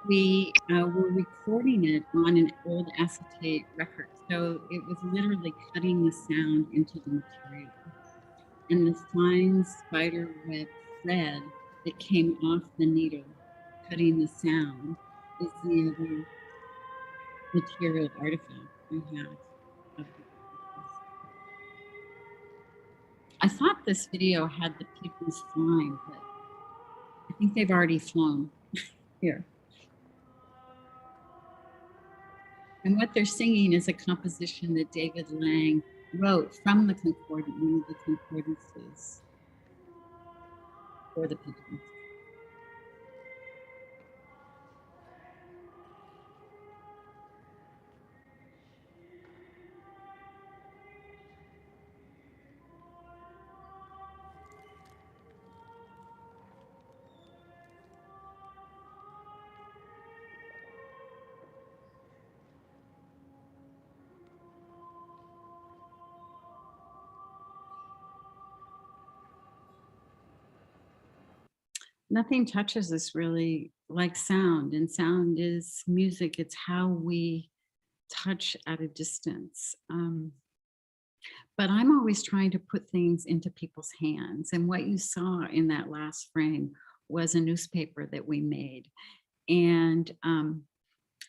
we were recording it on an old acetate record. So it was literally cutting the sound into the material. And the fine spider web thread that came off the needle, cutting the sound, is the other material artifact I have of the pigeons. I thought this video had the pigeons flying, but I think they've already flown here. And what they're singing is a composition that David Lang wrote from the concordance, one of the concordances for the pigeons. Nothing touches us really like sound, and sound is music. It's how we touch at a distance. But I'm always trying to put things into people's hands. And what you saw in that last frame was a newspaper that we made. And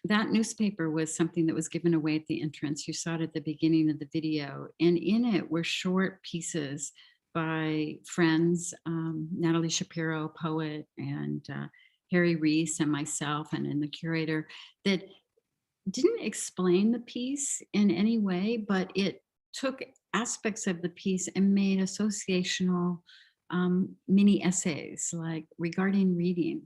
that newspaper was something that was given away at the entrance. You saw it at the beginning of the video. And in it were short pieces by friends, Natalie Shapiro, poet, and Harry Reese and myself, and then the curator, that didn't explain the piece in any way, but it took aspects of the piece and made associational mini essays, like regarding reading,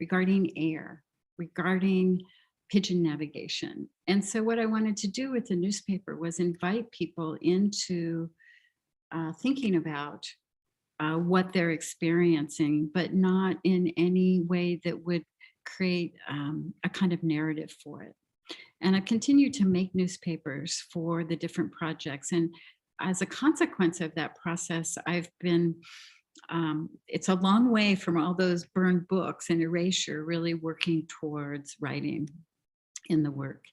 regarding air, regarding pigeon navigation. And so what I wanted to do with the newspaper was invite people into thinking about what they're experiencing, but not in any way that would create a kind of narrative for it. And I've continued to make newspapers for the different projects. And as a consequence of that process, I've been, it's a long way from all those burned books and erasure, really working towards writing in the work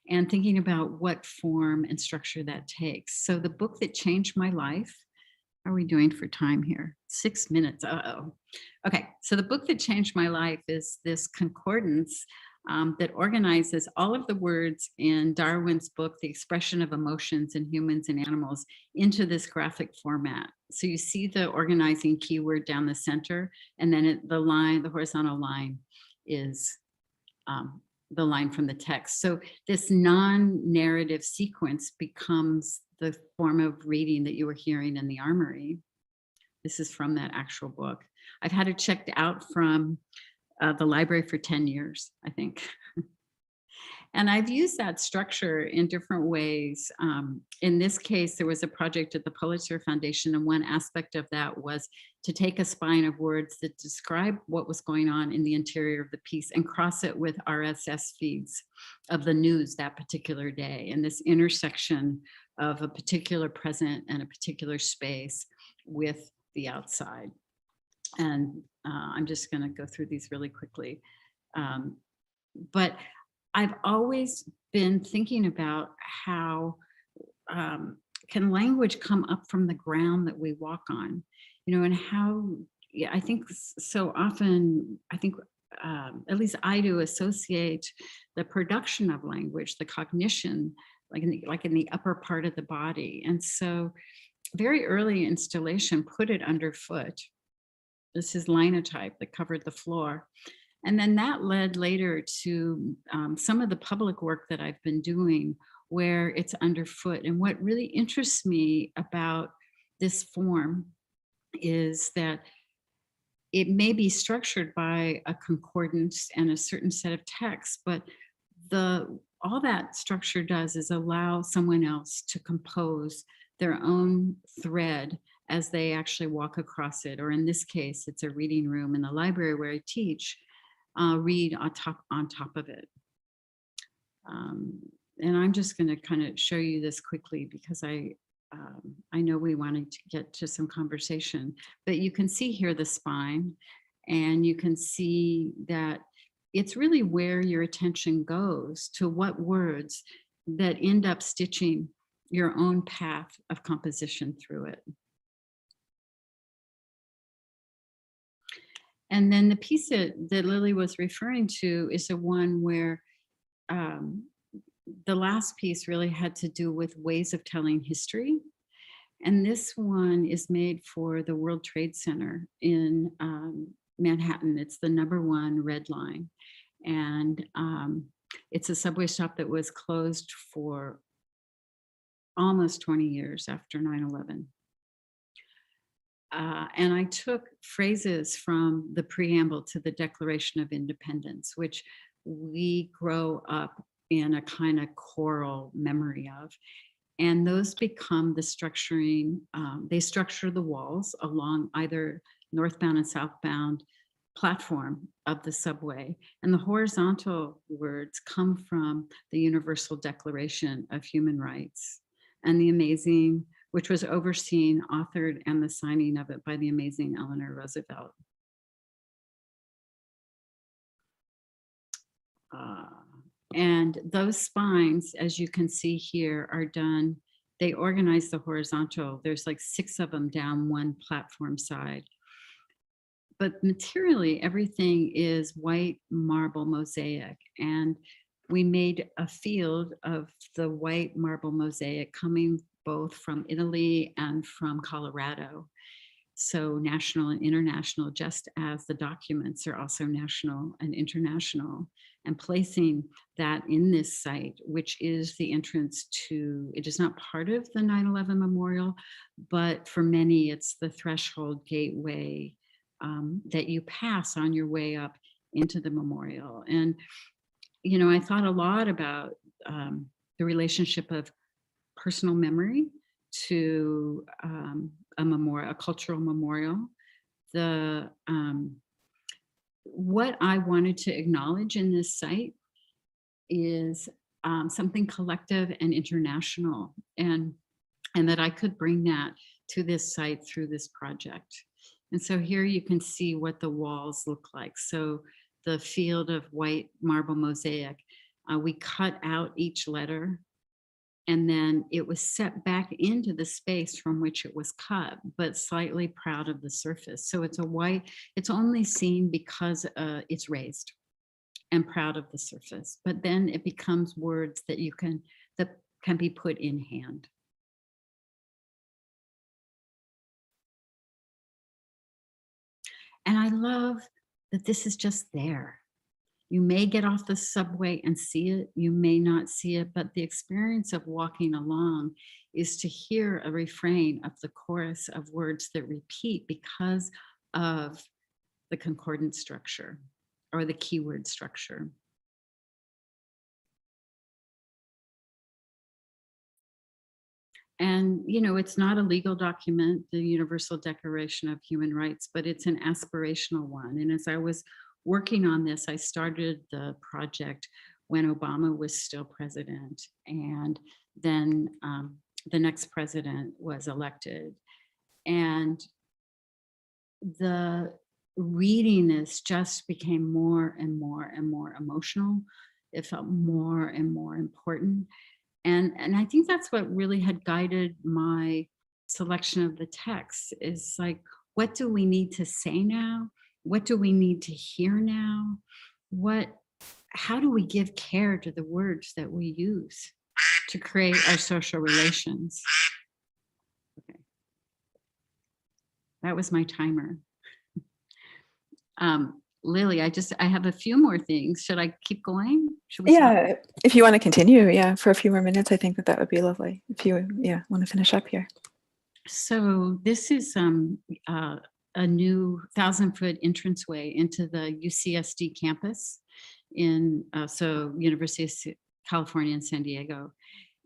and thinking about what form and structure that takes. So the book that changed my life, how are we doing for time here? 6 minutes, uh-oh. Okay, so the book that changed my life is this concordance that organizes all of the words in Darwin's book, The Expression of Emotions in Humans and Animals, into this graphic format. So you see the organizing keyword down the center, and then the horizontal line is the line from the text. So this non-narrative sequence becomes the form of reading that you were hearing in the Armory. This is from that actual book. I've had it checked out from the library for 10 years, I think. And I've used that structure in different ways. In this case, there was a project at the Pulitzer Foundation, and one aspect of that was to take a spine of words that describe what was going on in the interior of the piece and cross it with RSS feeds of the news that particular day, and this intersection of a particular present and a particular space with the outside. And I'm just going to go through these really quickly. But I've always been thinking about how can language come up from the ground that we walk on, you know, and how, yeah, I think so often, I think at least I do associate the production of language, the cognition, like in the upper part of the body. And so very early installation put it underfoot. This is linotype that covered the floor. And then that led later to some of the public work that I've been doing where it's underfoot. And what really interests me about this form is that it may be structured by a concordance and a certain set of texts, but all that structure does is allow someone else to compose their own thread as they actually walk across it. Or in this case, it's a reading room in the library where I teach. Read on top of it. And I'm just going to kind of show you this quickly because I know we wanted to get to some conversation, but you can see here the spine, and you can see that it's really where your attention goes to what words that end up stitching your own path of composition through it. And then the piece that Lily was referring to is the one where the last piece really had to do with ways of telling history. And this one is made for the World Trade Center in Manhattan. It's the #1 red line. And it's a subway stop that was closed for almost 20 years after 9/11. And I took phrases from the preamble to the Declaration of Independence, which we grow up in a kind of choral memory of. And those become the structuring, they structure the walls along either northbound and southbound platform of the subway. And the horizontal words come from the Universal Declaration of Human Rights and the amazing, which was overseen, authored, and the signing of it by the amazing Eleanor Roosevelt. And those spines, as you can see here, are done, they organize the horizontal. There's like 6 of them down one platform side. But materially, everything is white marble mosaic. And we made a field of the white marble mosaic coming both from Italy and from Colorado. So national and international, just as the documents are also national and international, and placing that in this site, which is the entrance to, it is not part of the 9/11 memorial, but for many, it's the threshold gateway that you pass on your way up into the memorial. And, you know, I thought a lot about the relationship of personal memory to a memorial, a cultural memorial. The what I wanted to acknowledge in this site is something collective and international, and that I could bring that to this site through this project. And so here you can see what the walls look like. So the field of white marble mosaic, we cut out each letter, and then it was set back into the space from which it was cut, but slightly proud of the surface. So it's a white, it's only seen because it's raised and proud of the surface, but then it becomes words that that can be put in hand. And I love that this is just there. You may get off the subway and see it, you may not see it, but the experience of walking along is to hear a refrain of the chorus of words that repeat because of the concordant structure or the keyword structure. And, you know, it's not a legal document, the Universal Declaration of Human Rights, but it's an aspirational one. And as I was working on this, I started the project when Obama was still president. And then the next president was elected. And the reading this just became more and more and more emotional. It felt more and more important. And I think that's what really had guided my selection of the text, is like, what do we need to say now? What do we need to hear now? How do we give care to the words that we use to create our social relations? Okay. That was my timer. Lily, I have a few more things. Should I keep going? Should we stop? If you want to continue, for a few more minutes, I think that would be lovely. If you, want to finish up here. So this is a new 1,000-foot entranceway into the UCSD campus in University of California in San Diego.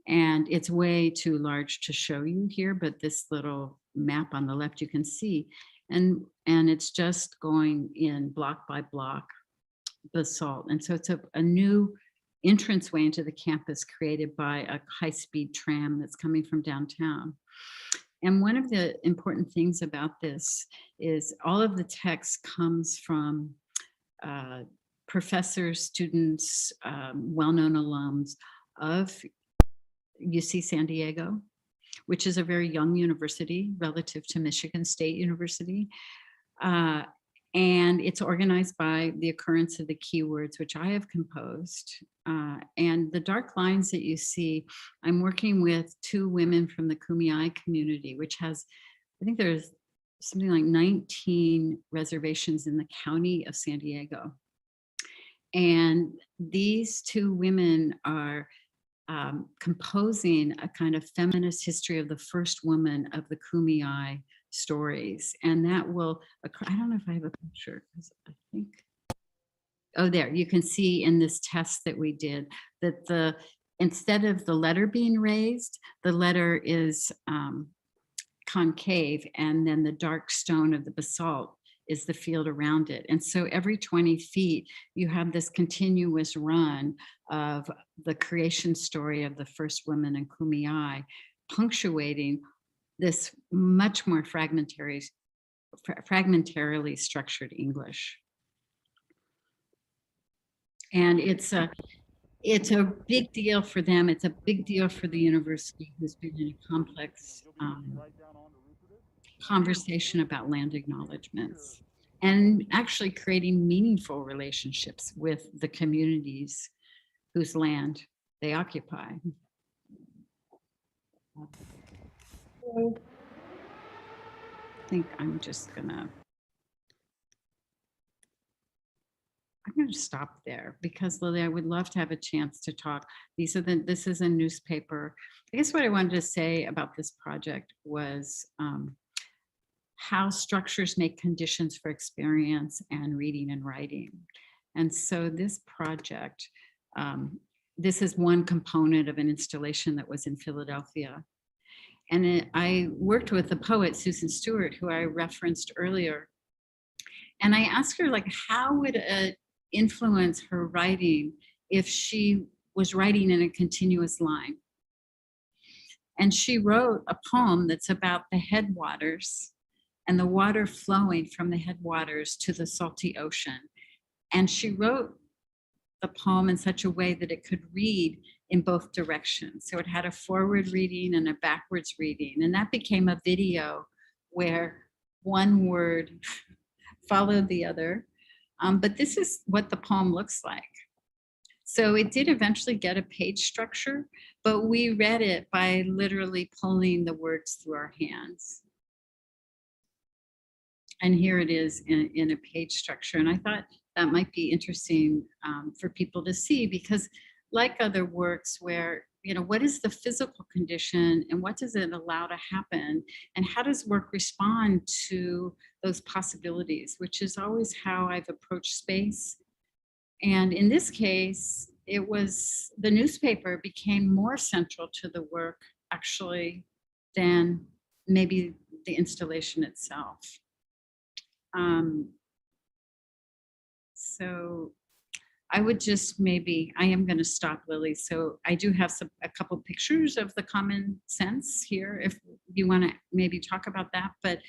And it's way too large to show you here, but this little map on the left you can see. And it's just going in block by block basalt. And so it's a new entranceway into the campus created by a high-speed tram that's coming from downtown. And one of the important things about this is all of the text comes from professors, students, well-known alums of UC San Diego, which is a very young university relative to Michigan State University. And it's organized by the occurrence of the keywords, which I have composed. And the dark lines that you see, I'm working with 2 women from the Kumeyaay community, which has, I think there's something like 19 reservations in the county of San Diego. And these 2 women are composing a kind of feminist history of the first woman of the Kumeyaay stories. And that will occur. I don't know if I have a picture, because I think, oh, there, you can see in this test that we did that instead of the letter being raised, the letter is concave, and then the dark stone of the basalt is the field around it. And so every 20 feet, you have this continuous run of the creation story of the first woman in Kumeyaay, punctuating this much more fragmentarily structured English. And it's a big deal for them. It's a big deal for the university, who's been in a complex conversation about land acknowledgements and actually creating meaningful relationships with the communities whose land they occupy. I think I'm just gonna stop there because Lily, I would love to have a chance to talk. This is a newspaper. I guess what I wanted to say about this project was how structures make conditions for experience and reading and writing. And so this project, this is one component of an installation that was in Philadelphia. And I worked with the poet, Susan Stewart, who I referenced earlier. And I asked her, like, how would it influence her writing if she was writing in a continuous line? And she wrote a poem that's about the headwaters and the water flowing from the headwaters to the salty ocean. And she wrote the poem in such a way that it could read in both directions. So it had a forward reading and a backwards reading. And that became a video where one word followed the other. But this is what the poem looks like. So it did eventually get a page structure, but we read it by literally pulling the words through our hands. And here it is in a page structure. And I thought that might be interesting for people to see, because like other works where, you know, what is the physical condition and what does it allow to happen? And how does work respond to those possibilities, which is always how I've approached space. And in this case, it was the newspaper became more central to the work actually than maybe the installation itself. So I would just maybe, I am going to stop, Lily. So I do have a couple pictures of the common sense here, if you want to maybe talk about that. But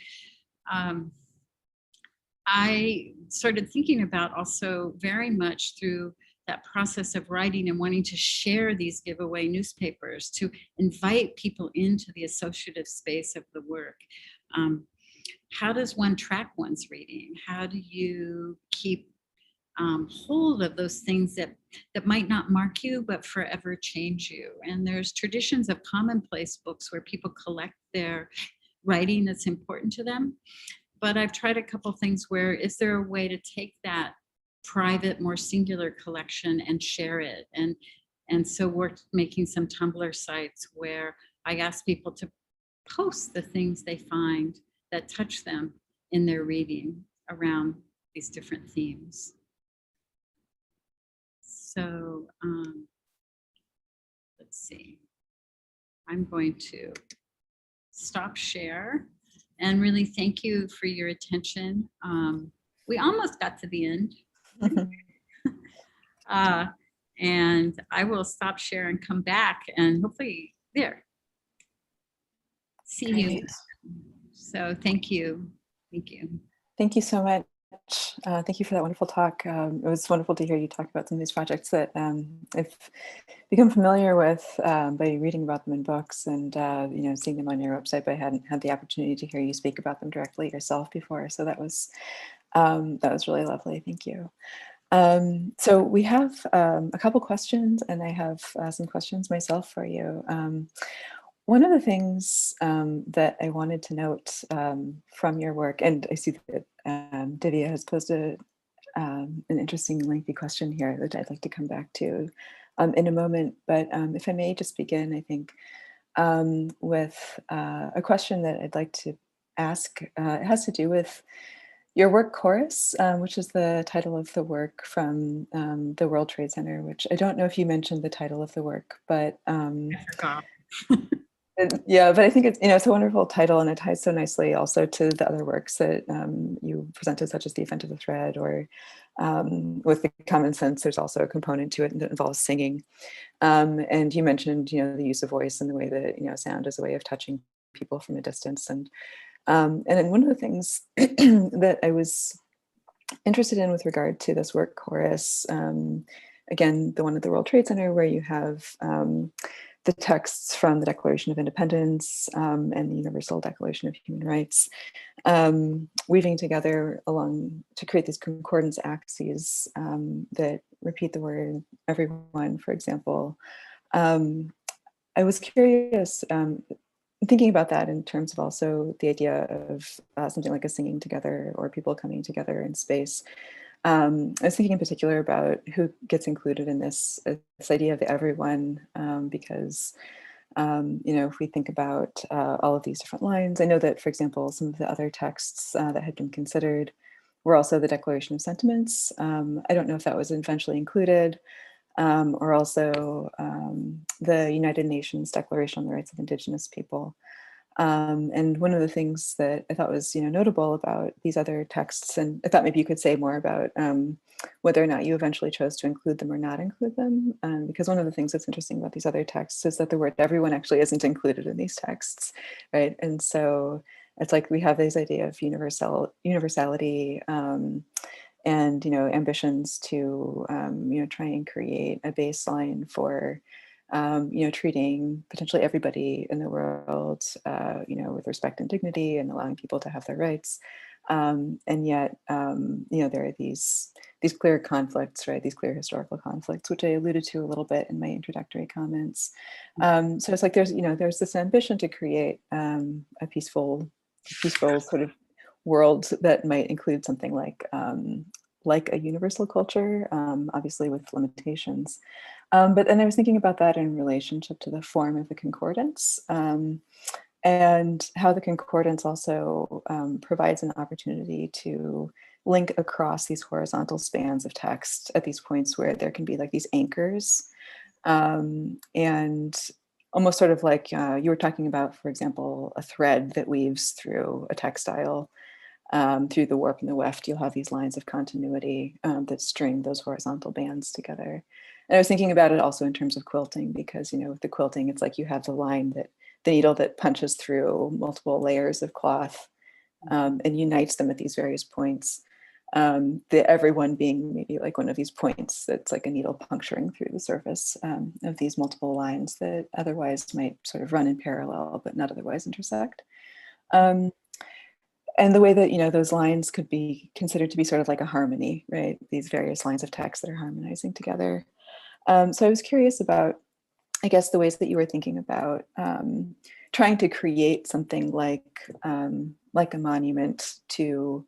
I started thinking about also very much through that process of writing and wanting to share these giveaway newspapers, to invite people into the associative space of the work. How does one track one's reading? How do you keep hold of those things that might not mark you, but forever change you? And there's traditions of commonplace books where people collect their writing that's important to them. But I've tried a couple things where, is there a way to take that private, more singular collection and share it? And so we're making some Tumblr sites where I ask people to post the things they find that touch them in their reading around these different themes. So let's see. I'm going to stop share and really thank you for your attention. We almost got to the end. And I will stop share and come back and hopefully there. See you. So thank you. Thank you. Thank you so much. Thank you for that wonderful talk. It was wonderful to hear you talk about some of these projects that I've become familiar with by reading about them in books and you know, seeing them on your website, but I hadn't had the opportunity to hear you speak about them directly yourself before. So that was really lovely. Thank you. So we have a couple questions, and I have some questions myself for you. One of the things that I wanted to note from your work, and I see that Divya has posted an interesting lengthy question here that I'd like to come back to in a moment, but if I may just begin, I think, with a question that I'd like to ask. It has to do with your work Chorus, which is the title of the work from the World Trade Center, which I don't know if you mentioned the title of the work, but I forgot. yeah, but I think it's, you know, it's a wonderful title, and it ties so nicely also to the other works that you presented, such as The Offend of the Thread, or with the Common Sense, there's also a component to it that involves singing. And you mentioned, you know, the use of voice and the way that, you know, sound is a way of touching people from a distance. And then one of the things that I was interested in with regard to this work Chorus, again, the one at the World Trade Center, where you have the texts from the Declaration of Independence and the Universal Declaration of Human Rights, weaving together along to create these concordance axes that repeat the word everyone, for example. I was curious, thinking about that in terms of also the idea of something like a singing together or people coming together in space. I was thinking in particular about who gets included in this idea of everyone, because if we think about all of these different lines, I know that, for example, some of the other texts that had been considered were also the Declaration of Sentiments. I don't know if that was eventually included, or also the United Nations Declaration on the Rights of Indigenous People. And one of the things that I thought was, notable about these other texts, and I thought maybe you could say more about whether or not you eventually chose to include them or not include them, because one of the things that's interesting about these other texts is that the word everyone actually isn't included in these texts, right? And so it's like we have this idea of universality, and ambitions to try and create a baseline for treating potentially everybody in the world, with respect and dignity and allowing people to have their rights. And yet, there are these clear conflicts, right? These clear historical conflicts, which I alluded to a little bit in my introductory comments. So it's like there's this ambition to create a peaceful sort of world that might include something like a universal culture, obviously with limitations. But then I was thinking about that in relationship to the form of the concordance, and how the concordance also provides an opportunity to link across these horizontal spans of text at these points where there can be like these anchors, and almost sort of like you were talking about, for example, a thread that weaves through a textile. Through the warp and the weft, you'll have these lines of continuity that string those horizontal bands together. And I was thinking about it also in terms of quilting, because, with the quilting, it's like you have the needle that punches through multiple layers of cloth and unites them at these various points. The everyone being maybe like one of these points that's like a needle puncturing through the surface of these multiple lines that otherwise might sort of run in parallel, but not otherwise intersect. And the way that, those lines could be considered to be sort of like a harmony, right? These various lines of text that are harmonizing together. So I was curious about, I guess, the ways that you were thinking about trying to create something like a monument to,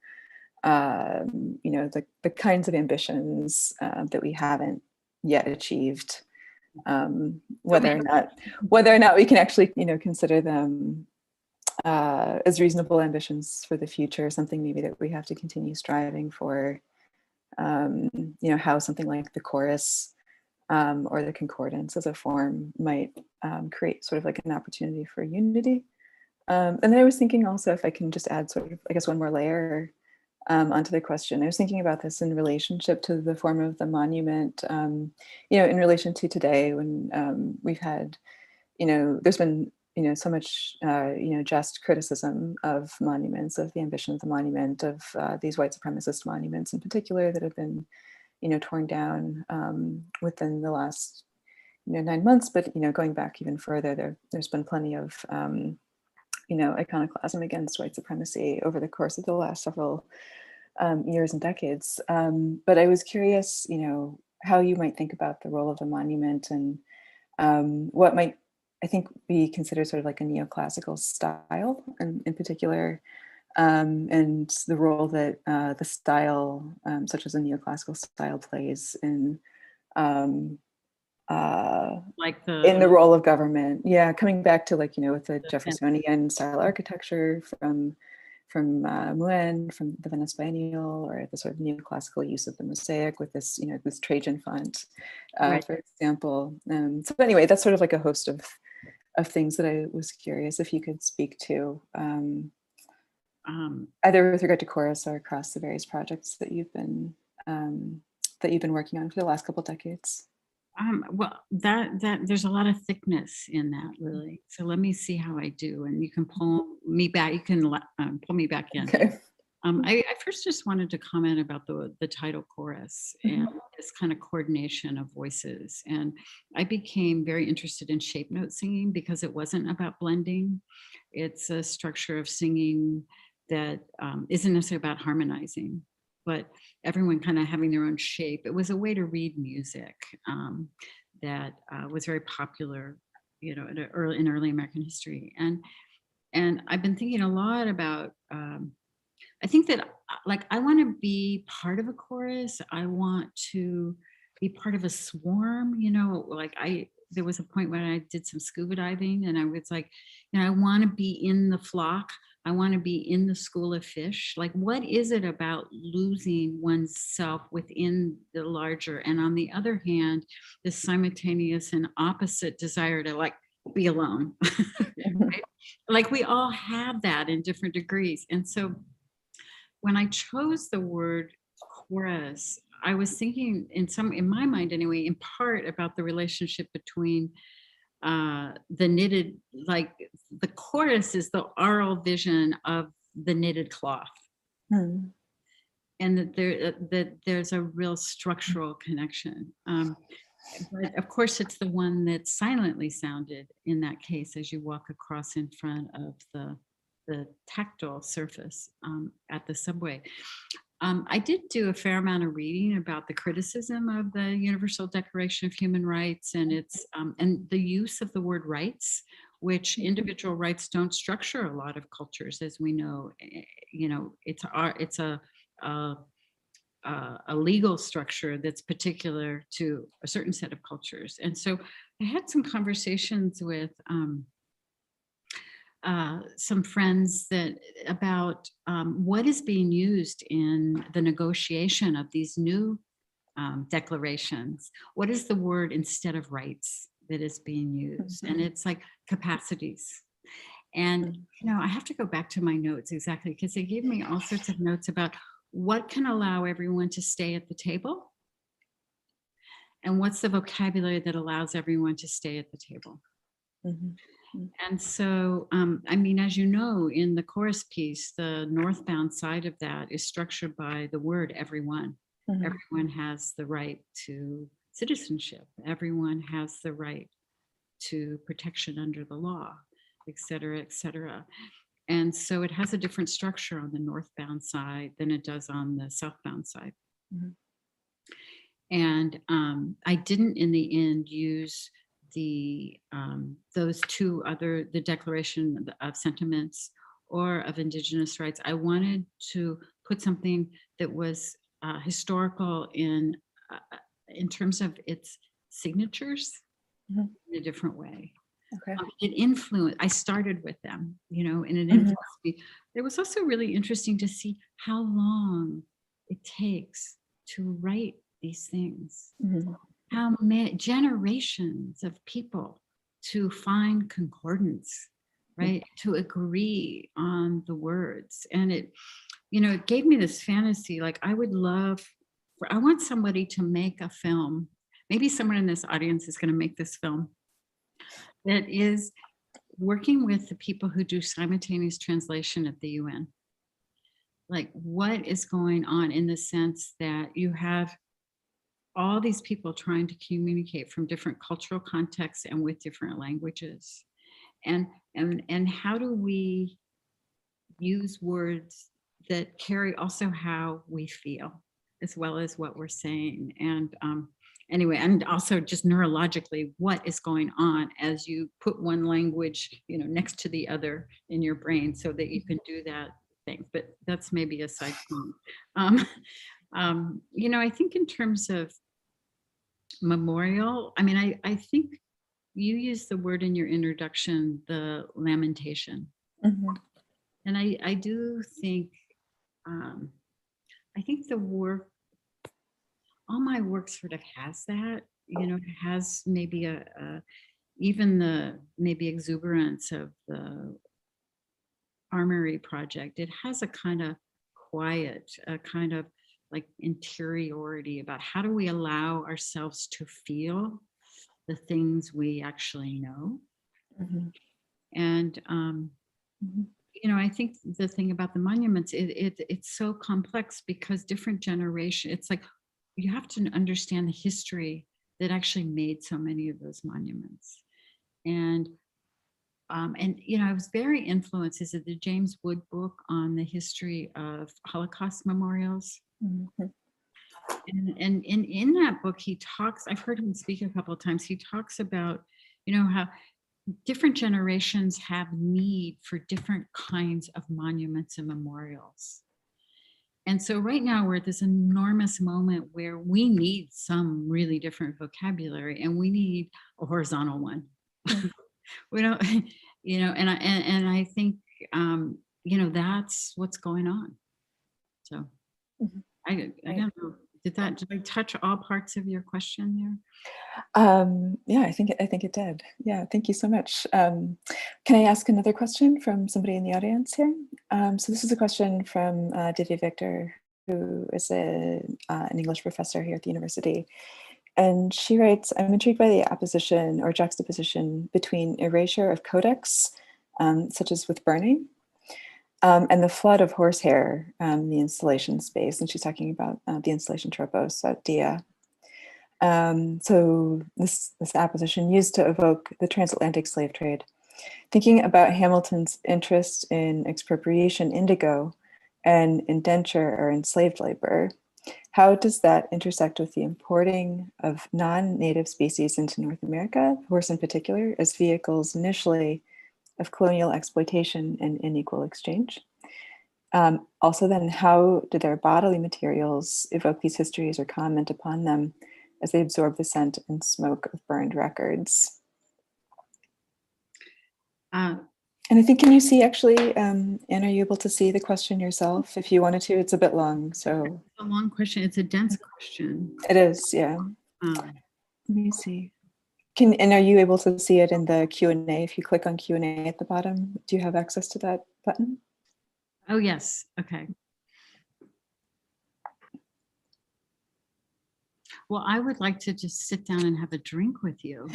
the kinds of ambitions that we haven't yet achieved. Whether or not we can actually, consider them as reasonable ambitions for the future, something maybe that we have to continue striving for. How something like the chorus or the concordance as a form might create sort of like an opportunity for unity. And then I was thinking also, if I can just add sort of, I guess, one more layer onto the question. I was thinking about this in relationship to the form of the monument, in relation to today when we've had, there's been so much, just criticism of monuments, of the ambition of the monument, of these white supremacist monuments in particular that have been, torn down within the last, 9 months. But, going back even further, there's been plenty of, iconoclasm against white supremacy over the course of the last several years and decades. But I was curious, how you might think about the role of the monument and what might, I think, be considered sort of like a neoclassical style, and in particular, and the role that the style, such as a neoclassical style, plays in in the role of government. Yeah, coming back to with the Jeffersonian style architecture from Moulin, from the Venice Biennial, or the sort of neoclassical use of the mosaic with this, this Trajan font, right, for example. So anyway, that's sort of like a host of things that I was curious if you could speak to, either with regard to chorus or across the various projects that you've been working on for the last couple of decades. Well, that there's a lot of thickness in that, Lily. So let me see how I do, and you can pull me back. You can pull me back in. Okay. I first just wanted to comment about the title chorus and this kind of coordination of voices. And I became very interested in shape note singing because it wasn't about blending. It's a structure of singing that isn't necessarily about harmonizing, but everyone kind of having their own shape. It was a way to read music that was very popular you know, in early American history. And I've been thinking a lot about, I think that like, I want to be part of a chorus. I want to be part of a swarm, you know, like there was a point when I did some scuba diving and I was like, you know, I want to be in the flock. I want to be in the school of fish. Like, what is it about losing oneself within the larger? And on the other hand, this simultaneous and opposite desire to like be alone. Right? Like we all have that in different degrees. And so when I chose the word chorus, I was thinking in my mind anyway, in part about the relationship between the knitted, like the chorus is the oral vision of the knitted cloth. Hmm. And that there's a real structural connection. But of course, it's the one that's silently sounded in that case as you walk across in front of the tactile surface at the subway. I did do a fair amount of reading about the criticism of the Universal Declaration of Human Rights and its and the use of the word rights, which individual rights don't structure a lot of cultures, as we know. You know, it's a legal structure that's particular to a certain set of cultures. And so I had some conversations with some friends about what is being used in the negotiation of these new declarations. What is the word instead of rights that is being used? And it's like capacities. And, you know, I have to go back to my notes exactly because they gave me all sorts of notes about what can allow everyone to stay at the table and what's the vocabulary that allows everyone to stay at the table. And so, I mean, as you know, in the chorus piece, the northbound side of that is structured by the word everyone. Everyone has the right to citizenship. Everyone has the right to protection under the law, et cetera, et cetera. And so it has a different structure on the northbound side than it does on the southbound side. And I didn't in the end use those two other, the Declaration of Sentiments or of Indigenous Rights. I wanted to put something that was historical in terms of its signatures in a different way. Okay. It influenced, I started with them, you know, and it influenced me. It was also really interesting to see how long it takes to write these things. How many generations of people to find concordance, right? To agree on the words. And it, you know, it gave me this fantasy, like I want somebody to make a film. Maybe someone in this audience is going to make this film that is working with the people who do simultaneous translation at the UN. Like what is going on in the sense that you have all these people trying to communicate from different cultural contexts and with different languages. And how do we use words that carry also how we feel as well as what we're saying? And anyway, and also just neurologically, what is going on as you put one language, you know, next to the other in your brain so that you can do that thing. But that's maybe a side point. You know, I think in terms of memorial, I mean, I think you used the word in your introduction, the lamentation. And I do think, I think the work, all my work sort of has that, you know, it has maybe even the maybe exuberance of the Armory project. It has a kind of quiet, a kind of like interiority about how do we allow ourselves to feel the things we actually know. And you know, I think the thing about the monuments, it's so complex because different generations, it's like you have to understand the history that actually made so many of those monuments. And you know, I was very influenced. Is it the James Wood book on the history of Holocaust memorials? And in that book, he talks, I've heard him speak a couple of times, he talks about, you know, how different generations have need for different kinds of monuments and memorials. And so right now we're at this enormous moment where we need some really different vocabulary, and we need a horizontal one. We don't, and I think, that's what's going on. So Mhm. I don't know. Did I touch all parts of your question there? Yeah, I think it did. Yeah, thank you so much. Can I ask another question from somebody in the audience here? So this is a question from Divya Victor, who is an English professor here at the university. And she writes, I'm intrigued by the opposition or juxtaposition between erasure of codex, such as with burning, and the flood of horsehair, the installation space. And she's talking about the installation Tropos at Dia. So this apposition used to evoke the transatlantic slave trade. Thinking about Hamilton's interest in expropriation indigo and indenture or enslaved labor, how does that intersect with the importing of non-native species into North America, horse in particular, as vehicles initially of colonial exploitation and unequal exchange? Also then, how do their bodily materials evoke these histories or comment upon them as they absorb the scent and smoke of burned records? And I think, can you see actually, Anne, are you able to see the question yourself? If you wanted to, it's a bit long, so. It's a long question. It's a dense question. It is, yeah. Let me see. And are you able to see it in the Q&A? If you click on Q&A at the bottom, do you have access to that button? Oh, yes. Okay. Well, I would like to just sit down and have a drink with you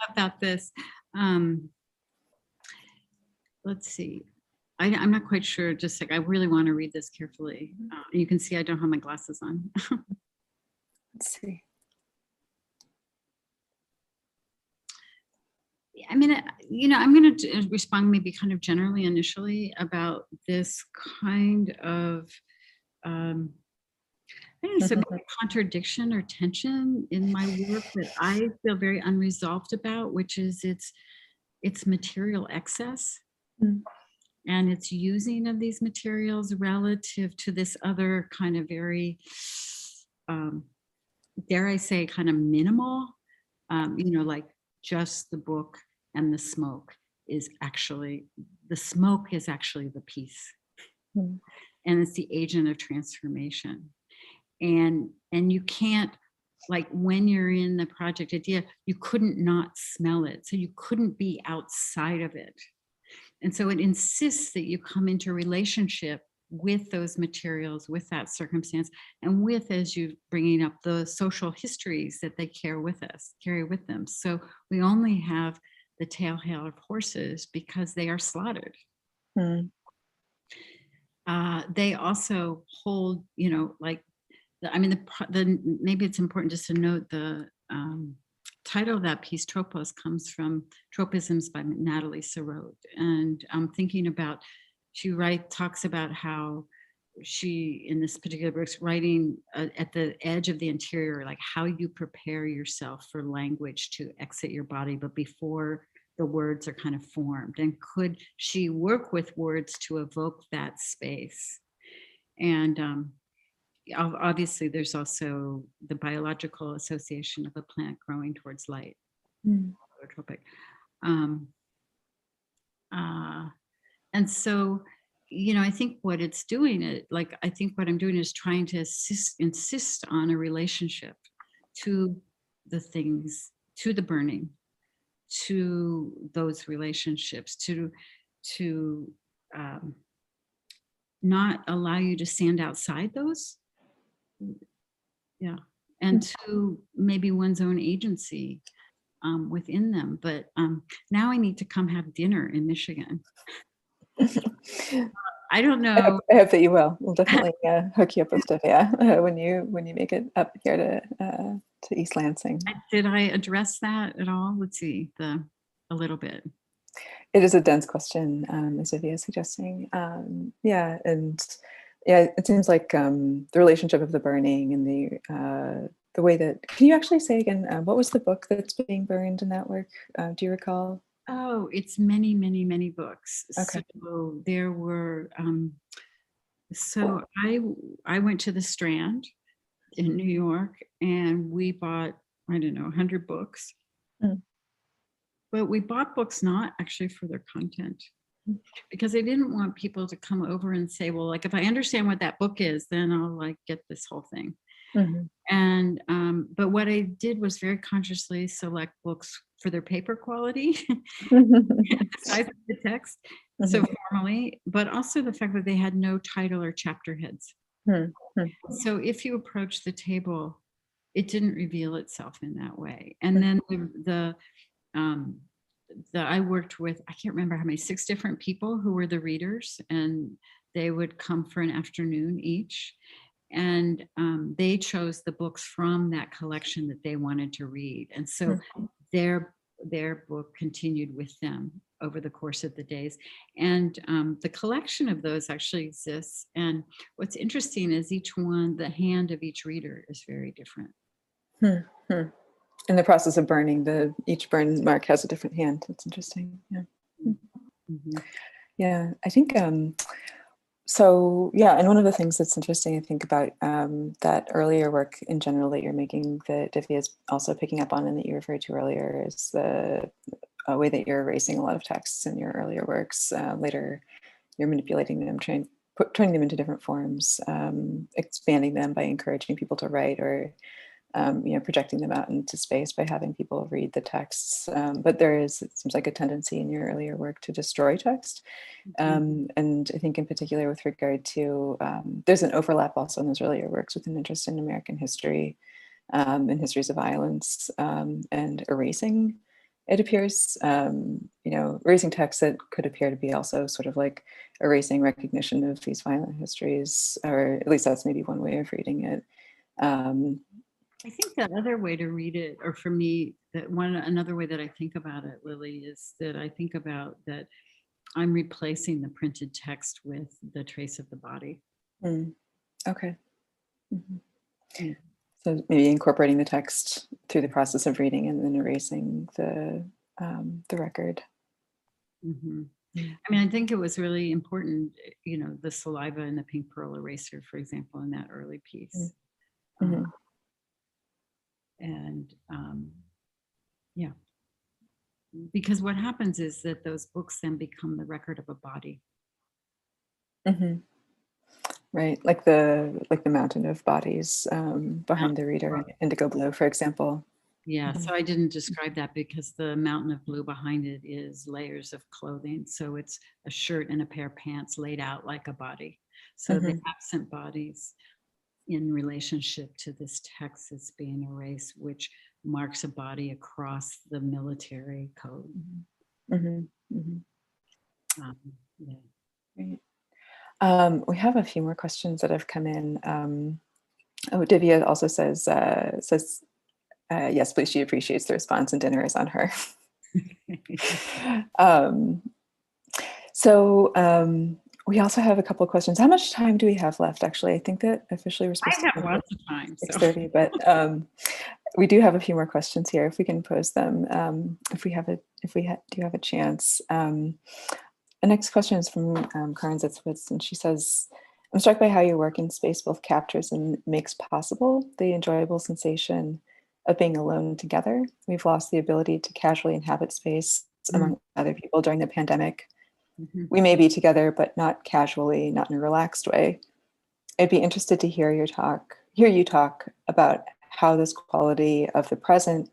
about this. Let's see. I'm not quite sure. Just like, I really want to read this carefully. You can see I don't have my glasses on. Let's see. I mean, I'm going to respond maybe kind of generally initially about this kind of, I don't know, contradiction or tension in my work that I feel very unresolved about, which is its material excess and its using of these materials relative to this other kind of very, dare I say, kind of minimal, like just the book and the smoke is actually, the smoke is actually the piece. And it's the agent of transformation. And you can't, like when you're in the project idea, you couldn't not smell it. So you couldn't be outside of it. And so it insists that you come into relationship with those materials, with that circumstance, and with, as you bringing up, the social histories that they carry with them. So we only have the tail hair of horses because they are slaughtered. They also hold, like, maybe it's important just to note the title of that piece, Tropos, comes from Tropisms by Natalie Sarraute. And I'm thinking about, she talks about how she, in this particular book, writing at the edge of the interior, like how you prepare yourself for language to exit your body, but before the words are kind of formed. And could she work with words to evoke that space? And obviously, there's also the biological association of a plant growing towards light. And so, I think what it's doing, I think what I'm doing is trying to insist on a relationship to the things, to the burning, to those relationships, to not allow you to stand outside those. Yeah. And to maybe one's own agency within them. But now I need to come have dinner in Michigan. I don't know. I hope that you will. We'll definitely hook you up with stuff, yeah, when you make it up here to East Lansing. Did I address that at all? Let's see, a little bit. It is a dense question, as Vivian is suggesting. Yeah, and yeah, it seems like the relationship of the burning and the the way that, can you actually say again, what was the book that's being burned in that work? Do you recall? Oh, it's many, many, many books. Okay. So there were, so I went to the Strand in New York and we bought, I don't know, 100 books. Mm. But we bought books not actually for their content, Mm. because I didn't want people to come over and say, well, like, if I understand what that book is, then I'll like get this whole thing. Mhm. And but what I did was very consciously select books for their paper quality, the size of the text, so formally, but also the fact that they had no title or chapter heads. Mhm. So if you approach the table, it didn't reveal itself in that way. And then I worked with, I can't remember how many, 6 different people who were the readers, and they would come for an afternoon each. And they chose the books from that collection that they wanted to read. And so their book continued with them over the course of the days. And the collection of those actually exists. And what's interesting is each one, the hand of each reader is very different. In the process of burning, each burn mark has a different hand. That's interesting. Yeah. Mhm. Yeah, I think so. Yeah, and one of the things that's interesting, I think, about that earlier work in general that you're making, that Divya is also picking up on, and that you referred to earlier, is the way that you're erasing a lot of texts in your earlier works. Later, you're manipulating them, turning them into different forms, expanding them by encouraging people to write, or projecting them out into space by having people read the texts. But there is, it seems like, a tendency in your earlier work to destroy text. And I think in particular with regard to, there's an overlap also in those earlier works with an interest in American history and histories of violence and erasing, it appears, erasing texts that could appear to be also sort of like erasing recognition of these violent histories, or at least that's maybe one way of reading it. I think the other way to read it, or for me, another way that I think about it, Lily, is that I think about that I'm replacing the printed text with the trace of the body. Okay. So maybe incorporating the text through the process of reading and then erasing the record. I mean, I think it was really important, the saliva and the pink pearl eraser, for example, in that early piece. And yeah, because what happens is that those books then become the record of a body. Right, like the mountain of bodies behind the reader in Indigo Blue, for example. Yeah, so I didn't describe that because the mountain of blue behind it is layers of clothing. So it's a shirt and a pair of pants laid out like a body. So the absent bodies in relationship to this text that's being erased, which marks a body across the military code. Yeah. Great. We have a few more questions that have come in. Divya also says, yes, please, she appreciates the response and dinner is on her. We also have a couple of questions. How much time do we have left? Actually, I think that officially we're supposed to have lots of time. 6:30, but we do have a few more questions here. If we can pose them, if we do have a chance. The next question is from Karen Zitzwitz, and she says, "I'm struck by how your work in space both captures and makes possible the enjoyable sensation of being alone together. We've lost the ability to casually inhabit space among other people during the pandemic. We may be together, but not casually, not in a relaxed way. I'd be interested to hear you talk about how this quality of the present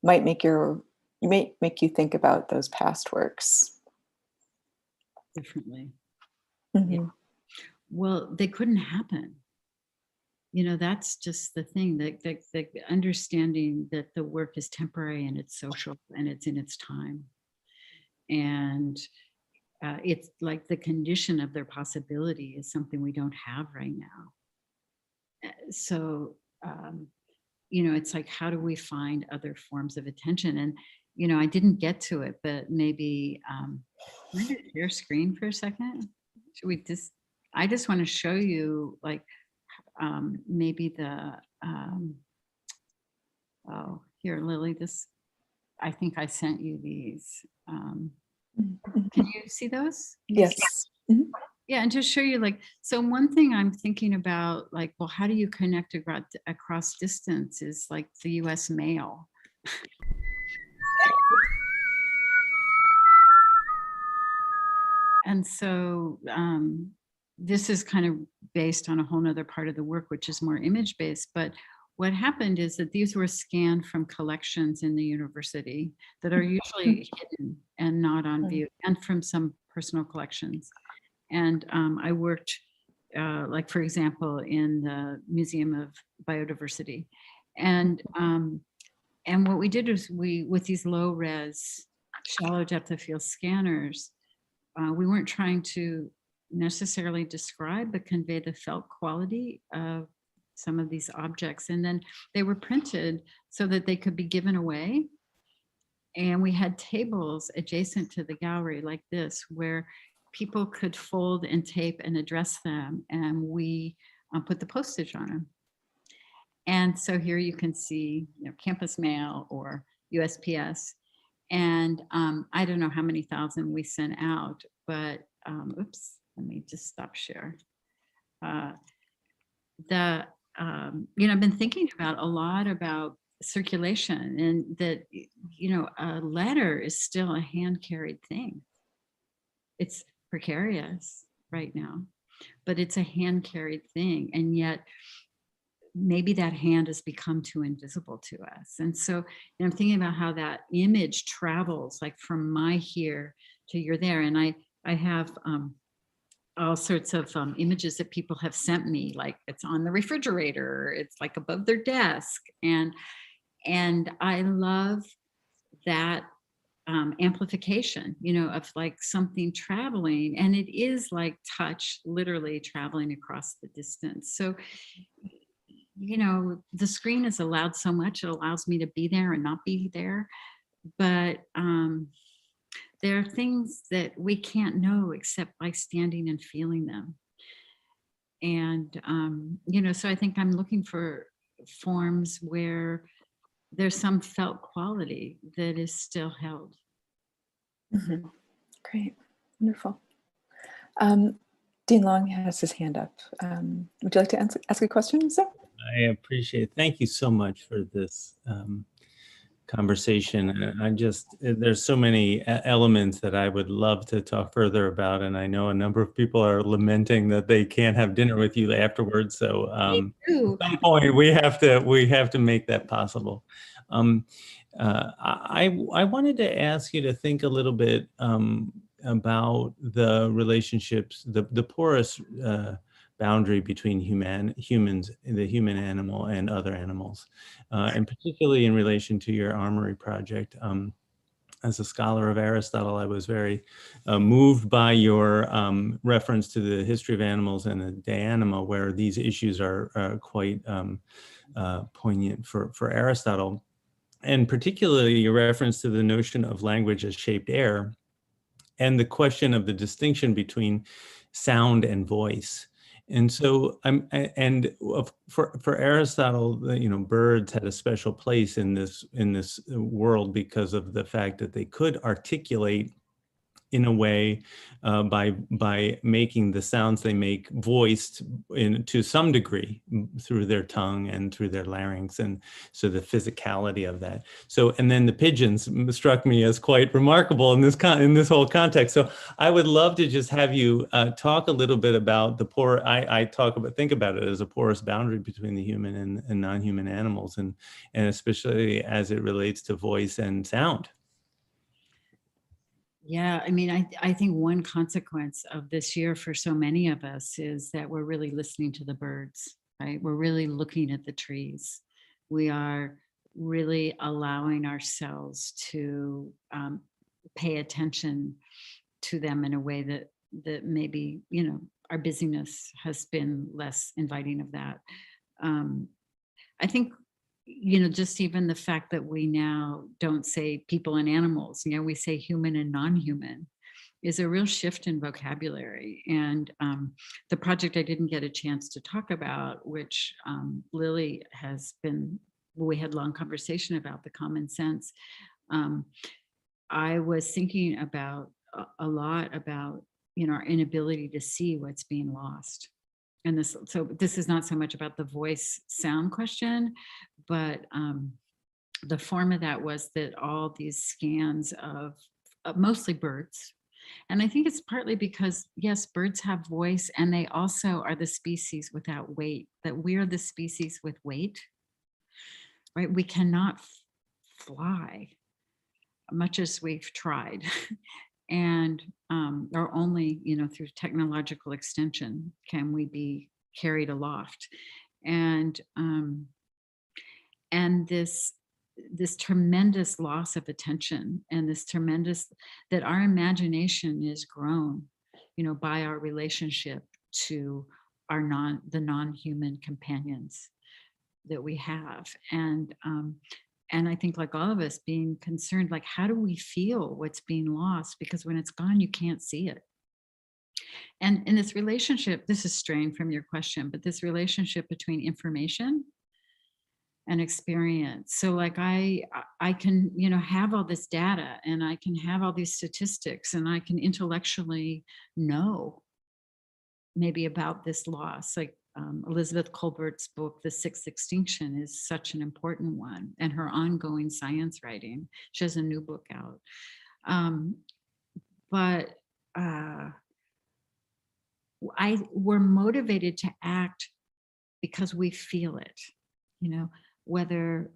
might make you think about those past works." Differently. Yeah. Well, they couldn't happen. That's just the thing, the understanding that the work is temporary and it's social and it's in its time. And it's like the condition of their possibility is something we don't have right now. So, it's like, how do we find other forms of attention? And, I didn't get to it, but maybe, can I just share screen for a second? Should we I just want to show you like, maybe Oh, here, Lily, this, I think I sent you these. Can you see those? Yes. Mhm. Yeah, and just show you, like, so one thing I'm thinking about, like, well, how do you connect across distance is like the US mail. And so this is kind of based on a whole nother part of the work, which is more image based. But what happened is that these were scanned from collections in the university that are usually hidden and not on view, and from some personal collections. And I worked, like, for example, in the Museum of Biodiversity. And what we did was with these low res, shallow depth of field scanners, we weren't trying to necessarily describe, but convey the felt quality of some of these objects. And then they were printed so that they could be given away. And we had tables adjacent to the gallery like this, where people could fold and tape and address them. And we put the postage on them. And so here you can see, campus mail or USPS. And I don't know how many thousand we sent out, but oops, let me just stop share. I've been thinking about a lot about circulation, and that, a letter is still a hand carried thing. It's precarious right now, but it's a hand carried thing. And yet maybe that hand has become too invisible to us. And so I'm thinking about how that image travels, like from my here to your there. And I have all sorts of images that people have sent me, like it's on the refrigerator, it's like above their desk. And I love that amplification, of like something traveling, and it is like touch literally traveling across the distance. So the screen has allowed so much. It allows me to be there and not be there. But there are things that we can't know except by standing and feeling them. And, so I think I'm looking for forms where there's some felt quality that is still held. Mm-hmm. Great. Wonderful. Dean Long has his hand up. Would you like to ask a question, sir? I appreciate it. Thank you so much for this conversation. There's so many elements that I would love to talk further about. And I know a number of people are lamenting that they can't have dinner with you afterwards. So at some point we have to make that possible. I wanted to ask you to think a little bit about the relationships, the porous boundary between humans, the human animal, and other animals, and particularly in relation to your armory project. As a scholar of Aristotle, I was very moved by your reference to the history of animals and the De Anima, where these issues are quite poignant for Aristotle, and particularly your reference to the notion of language as shaped air, and the question of the distinction between sound and voice. And so for Aristotle, birds had a special place in this world because of the fact that they could articulate in a way by making the sounds they make voiced to some degree through their tongue and through their larynx, and so the physicality of that. So, and then the pigeons struck me as quite remarkable in this whole context. So I would love to just have you talk a little bit about the think about it as a porous boundary between the human and non-human animals, and especially as it relates to voice and sound. Yeah, I mean, I think one consequence of this year for so many of us is that we're really listening to the birds, right? We're really looking at the trees. We are really allowing ourselves to pay attention to them in a way that maybe, our busyness has been less inviting of that. I think, just even the fact that we now don't say people and animals, we say human and non-human, is a real shift in vocabulary. And the project I didn't get a chance to talk about, which Lily has been we had long conversation about the common sense. I was thinking about a lot about, our inability to see what's being lost. And this is not so much about the voice sound question, but the form of that was that all these scans of mostly birds. And I think it's partly because, yes, birds have voice, and they also are the species without weight, that we're the species with weight, right? We cannot fly, much as we've tried. And or only, through technological extension can we be carried aloft. And this tremendous loss of attention, and this tremendous, that our imagination is grown, by our relationship to the non-human companions that we have. And I think, like all of us, being concerned, like, how do we feel what's being lost? Because when it's gone, you can't see it. And in this relationship, this is straying from your question, but this relationship between information and experience. So like I can, have all this data, and I can have all these statistics, and I can intellectually know maybe about this loss. Like Elizabeth Colbert's book, The Sixth Extinction, is such an important one, and her ongoing science writing. She has a new book out. But we're motivated to act because we feel it, whether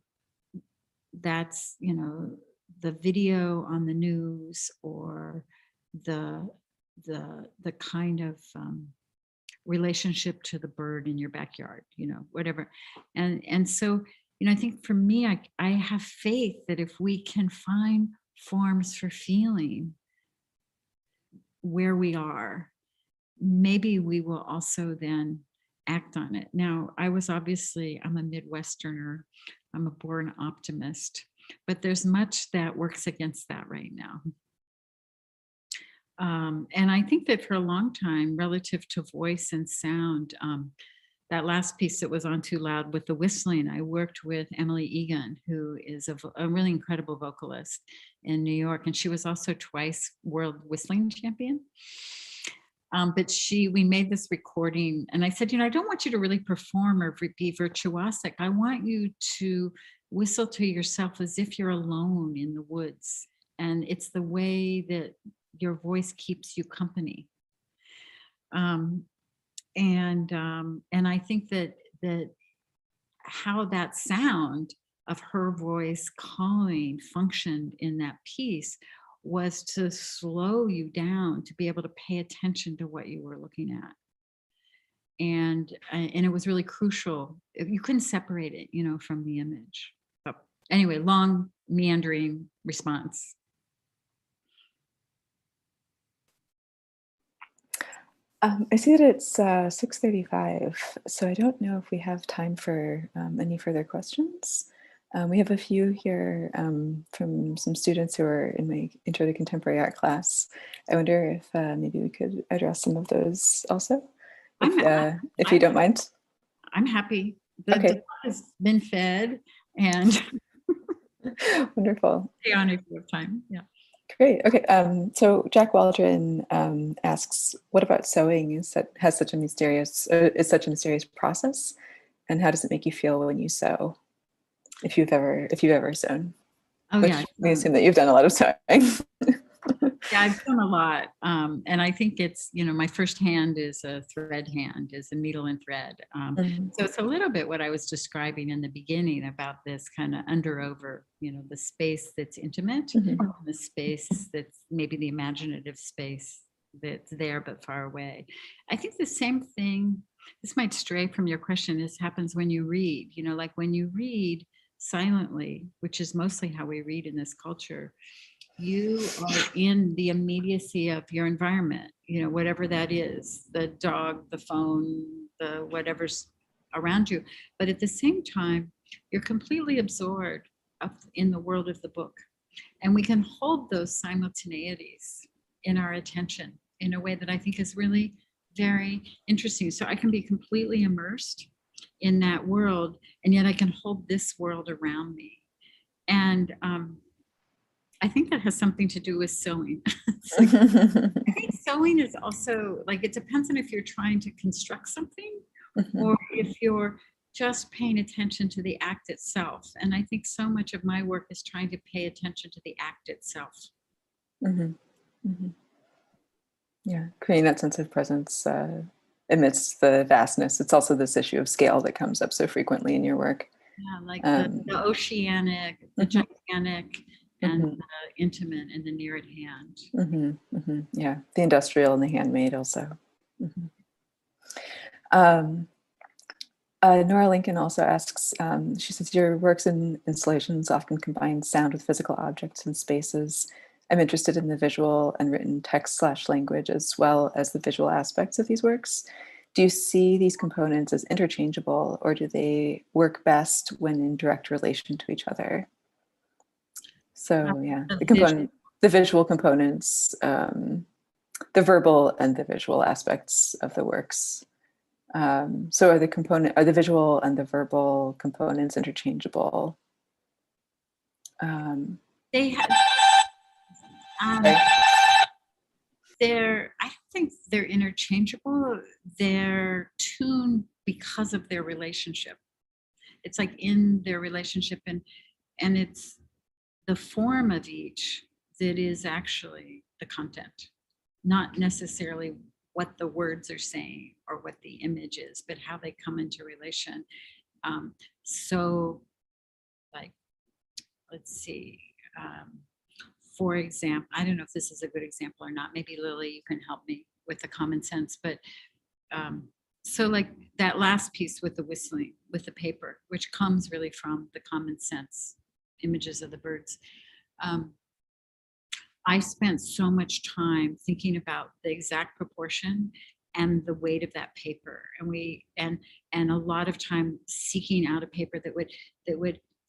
that's, the video on the news, or the kind of relationship to the bird in your backyard, whatever. And so, I think for me, I have faith that if we can find forms for feeling where we are, maybe we will also then act on it. Now, I'm a Midwesterner, I'm a born optimist, but there's much that works against that right now. And I think that for a long time, relative to voice and sound, that last piece that was on Too Loud with the whistling, I worked with Emily Egan, who is a really incredible vocalist in New York. And she was also twice world whistling champion. But we made this recording, and I said, I don't want you to really perform or be virtuosic. I want you to whistle to yourself as if you're alone in the woods. And it's the way that your voice keeps you company. And I think that how that sound of her voice calling functioned in that piece was to slow you down, to be able to pay attention to what you were looking at. And it was really crucial. You couldn't separate it, from the image. So anyway, long meandering response. I see that it's 6:35, so I don't know if we have time for any further questions. We have a few here from some students who are in my Intro to Contemporary Art class. I wonder if maybe we could address some of those also, if you don't mind. I'm happy. Okay. The has been fed, and Wonderful. stay on if you have time. Yeah. Great. Okay. So Jack Waldron asks, "What about sewing? Is such a mysterious process, and how does it make you feel when you sew? If you've ever sewn." Oh, Which yeah. we assume that you've done a lot of sewing. Yeah, I've done a lot. And I think it's, my first hand is a thread hand, is a needle and thread. So it's a little bit what I was describing in the beginning about this kind of over, the space that's intimate, and the space that's maybe the imaginative space that's there but far away. I think the same thing, this might stray from your question, happens when you read, like when you read silently, which is mostly how we read in this culture. You are in the immediacy of your environment, whatever that is, the dog, the phone, the whatever's around you. But at the same time, you're completely absorbed in the world of the book. And we can hold those simultaneities in our attention in a way that I think is really very interesting. So I can be completely immersed in that world, and yet I can hold this world around me. And I think that has something to do with sewing. It's like, I think sewing is also like, it depends on if you're trying to construct something or if you're just paying attention to the act itself. And I think so much of my work is trying to pay attention to the act itself. Yeah, creating that sense of presence amidst the vastness. It's also this issue of scale that comes up so frequently in your work. Yeah, like the oceanic, the gigantic, and the intimate and the near at hand. Yeah, the industrial and the handmade also. Nora Lincoln also asks, she says, your works and installations often combine sound with physical objects and spaces. I'm interested in the visual and written text/language as well as the visual aspects of these works. Do you see these components as interchangeable, or do they work best when in direct relation to each other? So yeah, the visual components, the verbal and the visual aspects of the works. So are the visual and the verbal components interchangeable? They have, I don't think they're interchangeable. They're tuned because of their relationship. It's like in their relationship, and it's the form of each that is actually the content, not necessarily what the words are saying or what the image is, but how they come into relation. So like, let's see, for example, I don't know if this is a good example or not. Maybe Lily, you can help me with the common sense, but so like that last piece with the whistling, with the paper, which comes really from the common sense images of the birds. I spent so much time thinking about the exact proportion and the weight of that paper, and a lot of time seeking out a paper that would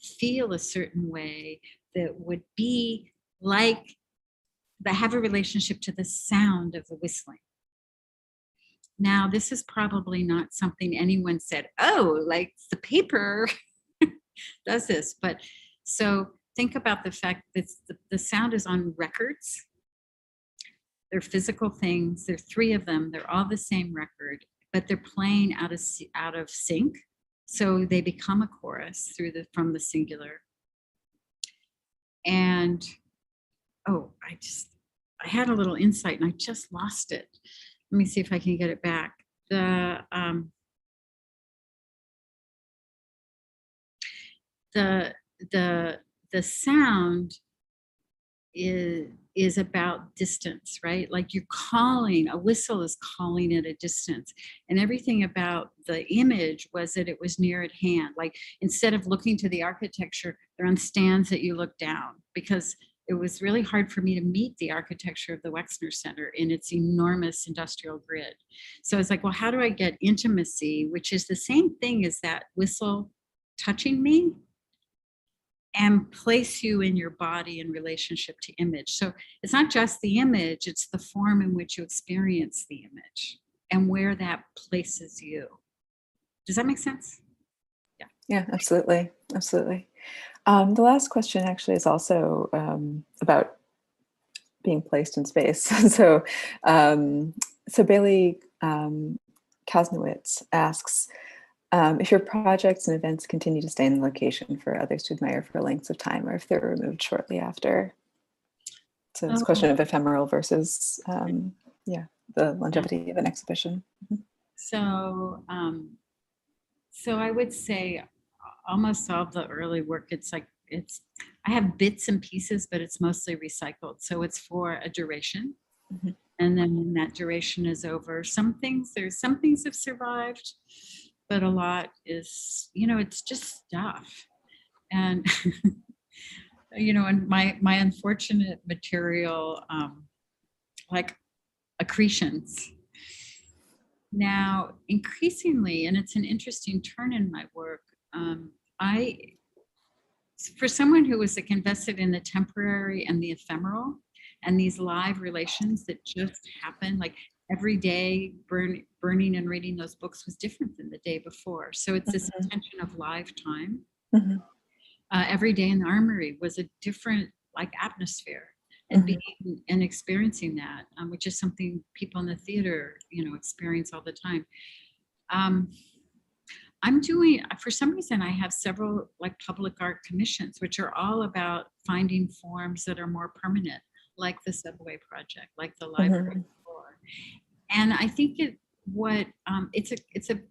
feel a certain way, that would be like, that have a relationship to the sound of the whistling. Now, this is probably not something anyone said, oh, like the paper does this, but so think about the fact that the sound is on records. They're physical things. There are 3 of them. They're all the same record, but they're playing out of sync. So they become a chorus from the singular. And oh, I had a little insight and I just lost it. Let me see if I can get it back. The sound is about distance, right? Like you're calling, a whistle is calling at a distance. And everything about the image was that it was near at hand. Like instead of looking to the architecture, they're on stands that you look down, because it was really hard for me to meet the architecture of the Wexner Center in its enormous industrial grid. So it's like, well, how do I get intimacy, which is the same thing as that whistle touching me, and place you in your body in relationship to image. So it's not just the image, it's the form in which you experience the image and where that places you. Does that make sense? Yeah. Yeah, absolutely. Absolutely. The last question actually is also about being placed in space. So Bailey Kasnowitz asks, if your projects and events continue to stay in the location for others to admire for lengths of time, or if they're removed shortly after. So it's a question of ephemeral versus, the longevity of an exhibition. So, so I would say almost all the early work, I have bits and pieces, but it's mostly recycled. So it's for a duration. And then when that duration is over, some things have survived, but a lot is, it's just stuff. And, and my unfortunate material, like accretions. Now, increasingly, and it's an interesting turn in my work, for someone who was invested in the temporary and the ephemeral and these live relations that just happen, like every day burning and reading those books was different than the day before. So it's this intention of live time. Mhm. Every day in the armory was a different like atmosphere, and being and experiencing that, which is something people in the theater, experience all the time. I'm doing, for some reason, I have several like public art commissions, which are all about finding forms that are more permanent, like the subway project, like the library floor. And I think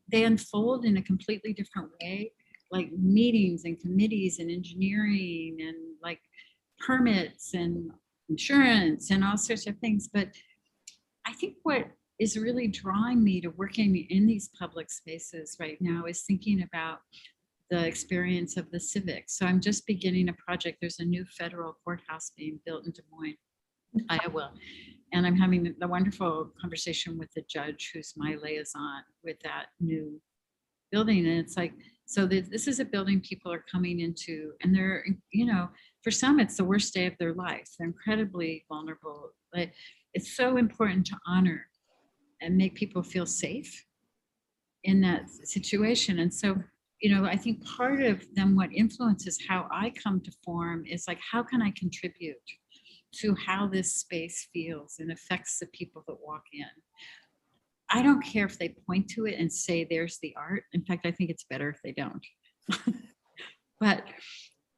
they unfold in a completely different way, like meetings and committees and engineering and like permits and insurance and all sorts of things. But I think what is really drawing me to working in these public spaces right now is thinking about the experience of the civics. So I'm just beginning a project. There's a new federal courthouse being built in Des Moines, Iowa. And I'm having the wonderful conversation with the judge who's my liaison with that new building. And it's like, so this is a building people are coming into, and they're, for some, it's the worst day of their life. They're incredibly vulnerable. But it's so important to honor and make people feel safe in that situation. And so, I think part of then what influences how I come to form is like, how can I contribute to how this space feels and affects the people that walk in? I don't care if they point to it and say, there's the art. In fact, I think it's better if they don't. But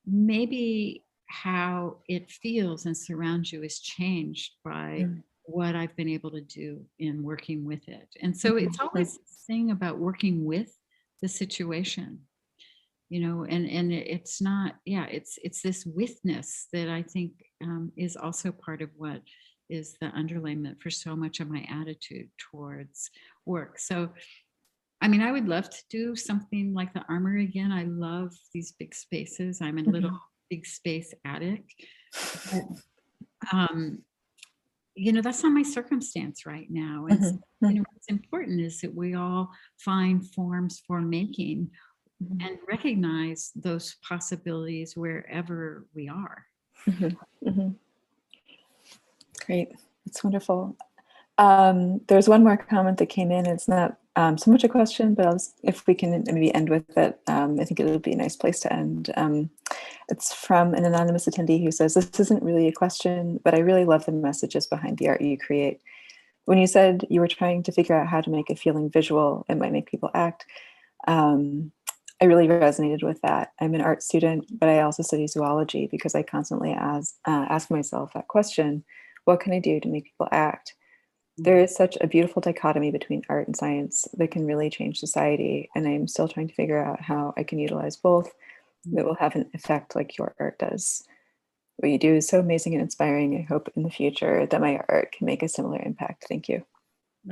maybe how it feels and surrounds you is changed by what I've been able to do in working with it. And so it's always this thing about working with the situation, and it's not, it's this withness that I think is also part of what is the underlayment for so much of my attitude towards work. So, I mean, I would love to do something like the Armory again. I love these big spaces. I'm a little big space addict. But, that's not my circumstance right now. And so, what's important is that we all find forms for making and recognize those possibilities wherever we are. Great. That's wonderful. There's one more comment that came in. It's not so much a question, but if we can maybe end with it, I think it would be a nice place to end. It's from an anonymous attendee who says, this isn't really a question, but I really love the messages behind the art you create. When you said you were trying to figure out how to make a feeling visual, it might make people act. I really resonated with that. I'm an art student, but I also study zoology because I constantly ask myself that question, what can I do to make people act? There is such a beautiful dichotomy between art and science that can really change society. And I'm still trying to figure out how I can utilize both that will have an effect like your art does. What you do is so amazing and inspiring. I hope in the future that my art can make a similar impact. Thank you.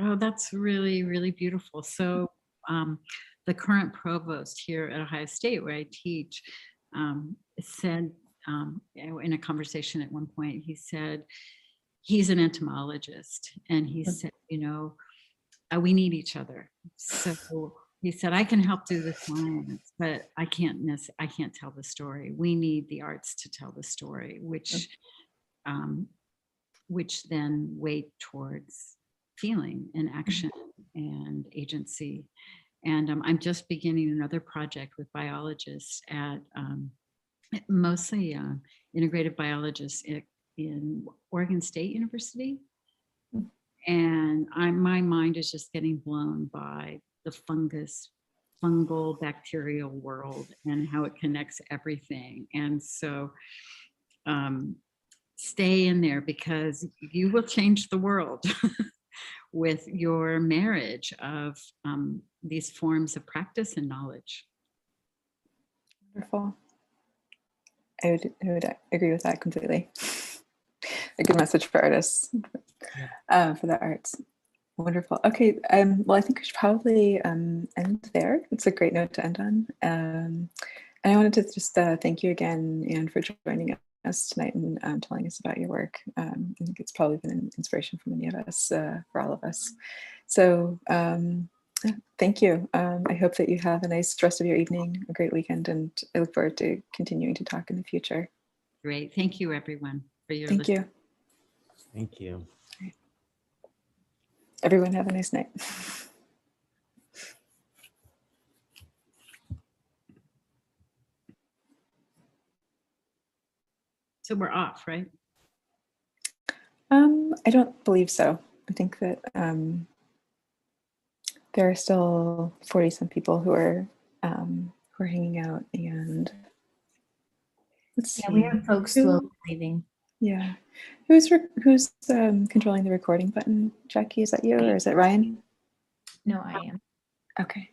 Oh, that's really, really beautiful. So the current provost here at Ohio State, where I teach, said in a conversation at one point, he said, he's an entomologist, and he said, we need each other. So he said, I can help do the science, but I can't tell the story. We need the arts to tell the story, which then weight towards feeling and action and agency. And I'm just beginning another project with biologists at mostly integrative biologists in Oregon State University. And my mind is just getting blown by the fungal bacterial world and how it connects everything. And so stay in there, because you will change the world with your marriage of these forms of practice and knowledge. Wonderful. I would agree with that completely. A good message for artists, for the arts. Wonderful. Okay. Well, I think we should probably end there. It's a great note to end on. And I wanted to just thank you again, Anne, for joining us tonight and telling us about your work. I think it's probably been an inspiration for many of us, for all of us. So thank you. I hope that you have a nice rest of your evening, a great weekend, and I look forward to continuing to talk in the future. Great. Thank you, everyone, for your Thank you. Thank you. Everyone have a nice night. So we're off, right? I don't believe so. I think that there are still 40 some people who are hanging out, and let's see. Yeah, we have folks slowly leaving. Yeah, who's controlling the recording button? Jackie, is that you or is it Ryan? No, I am. Okay.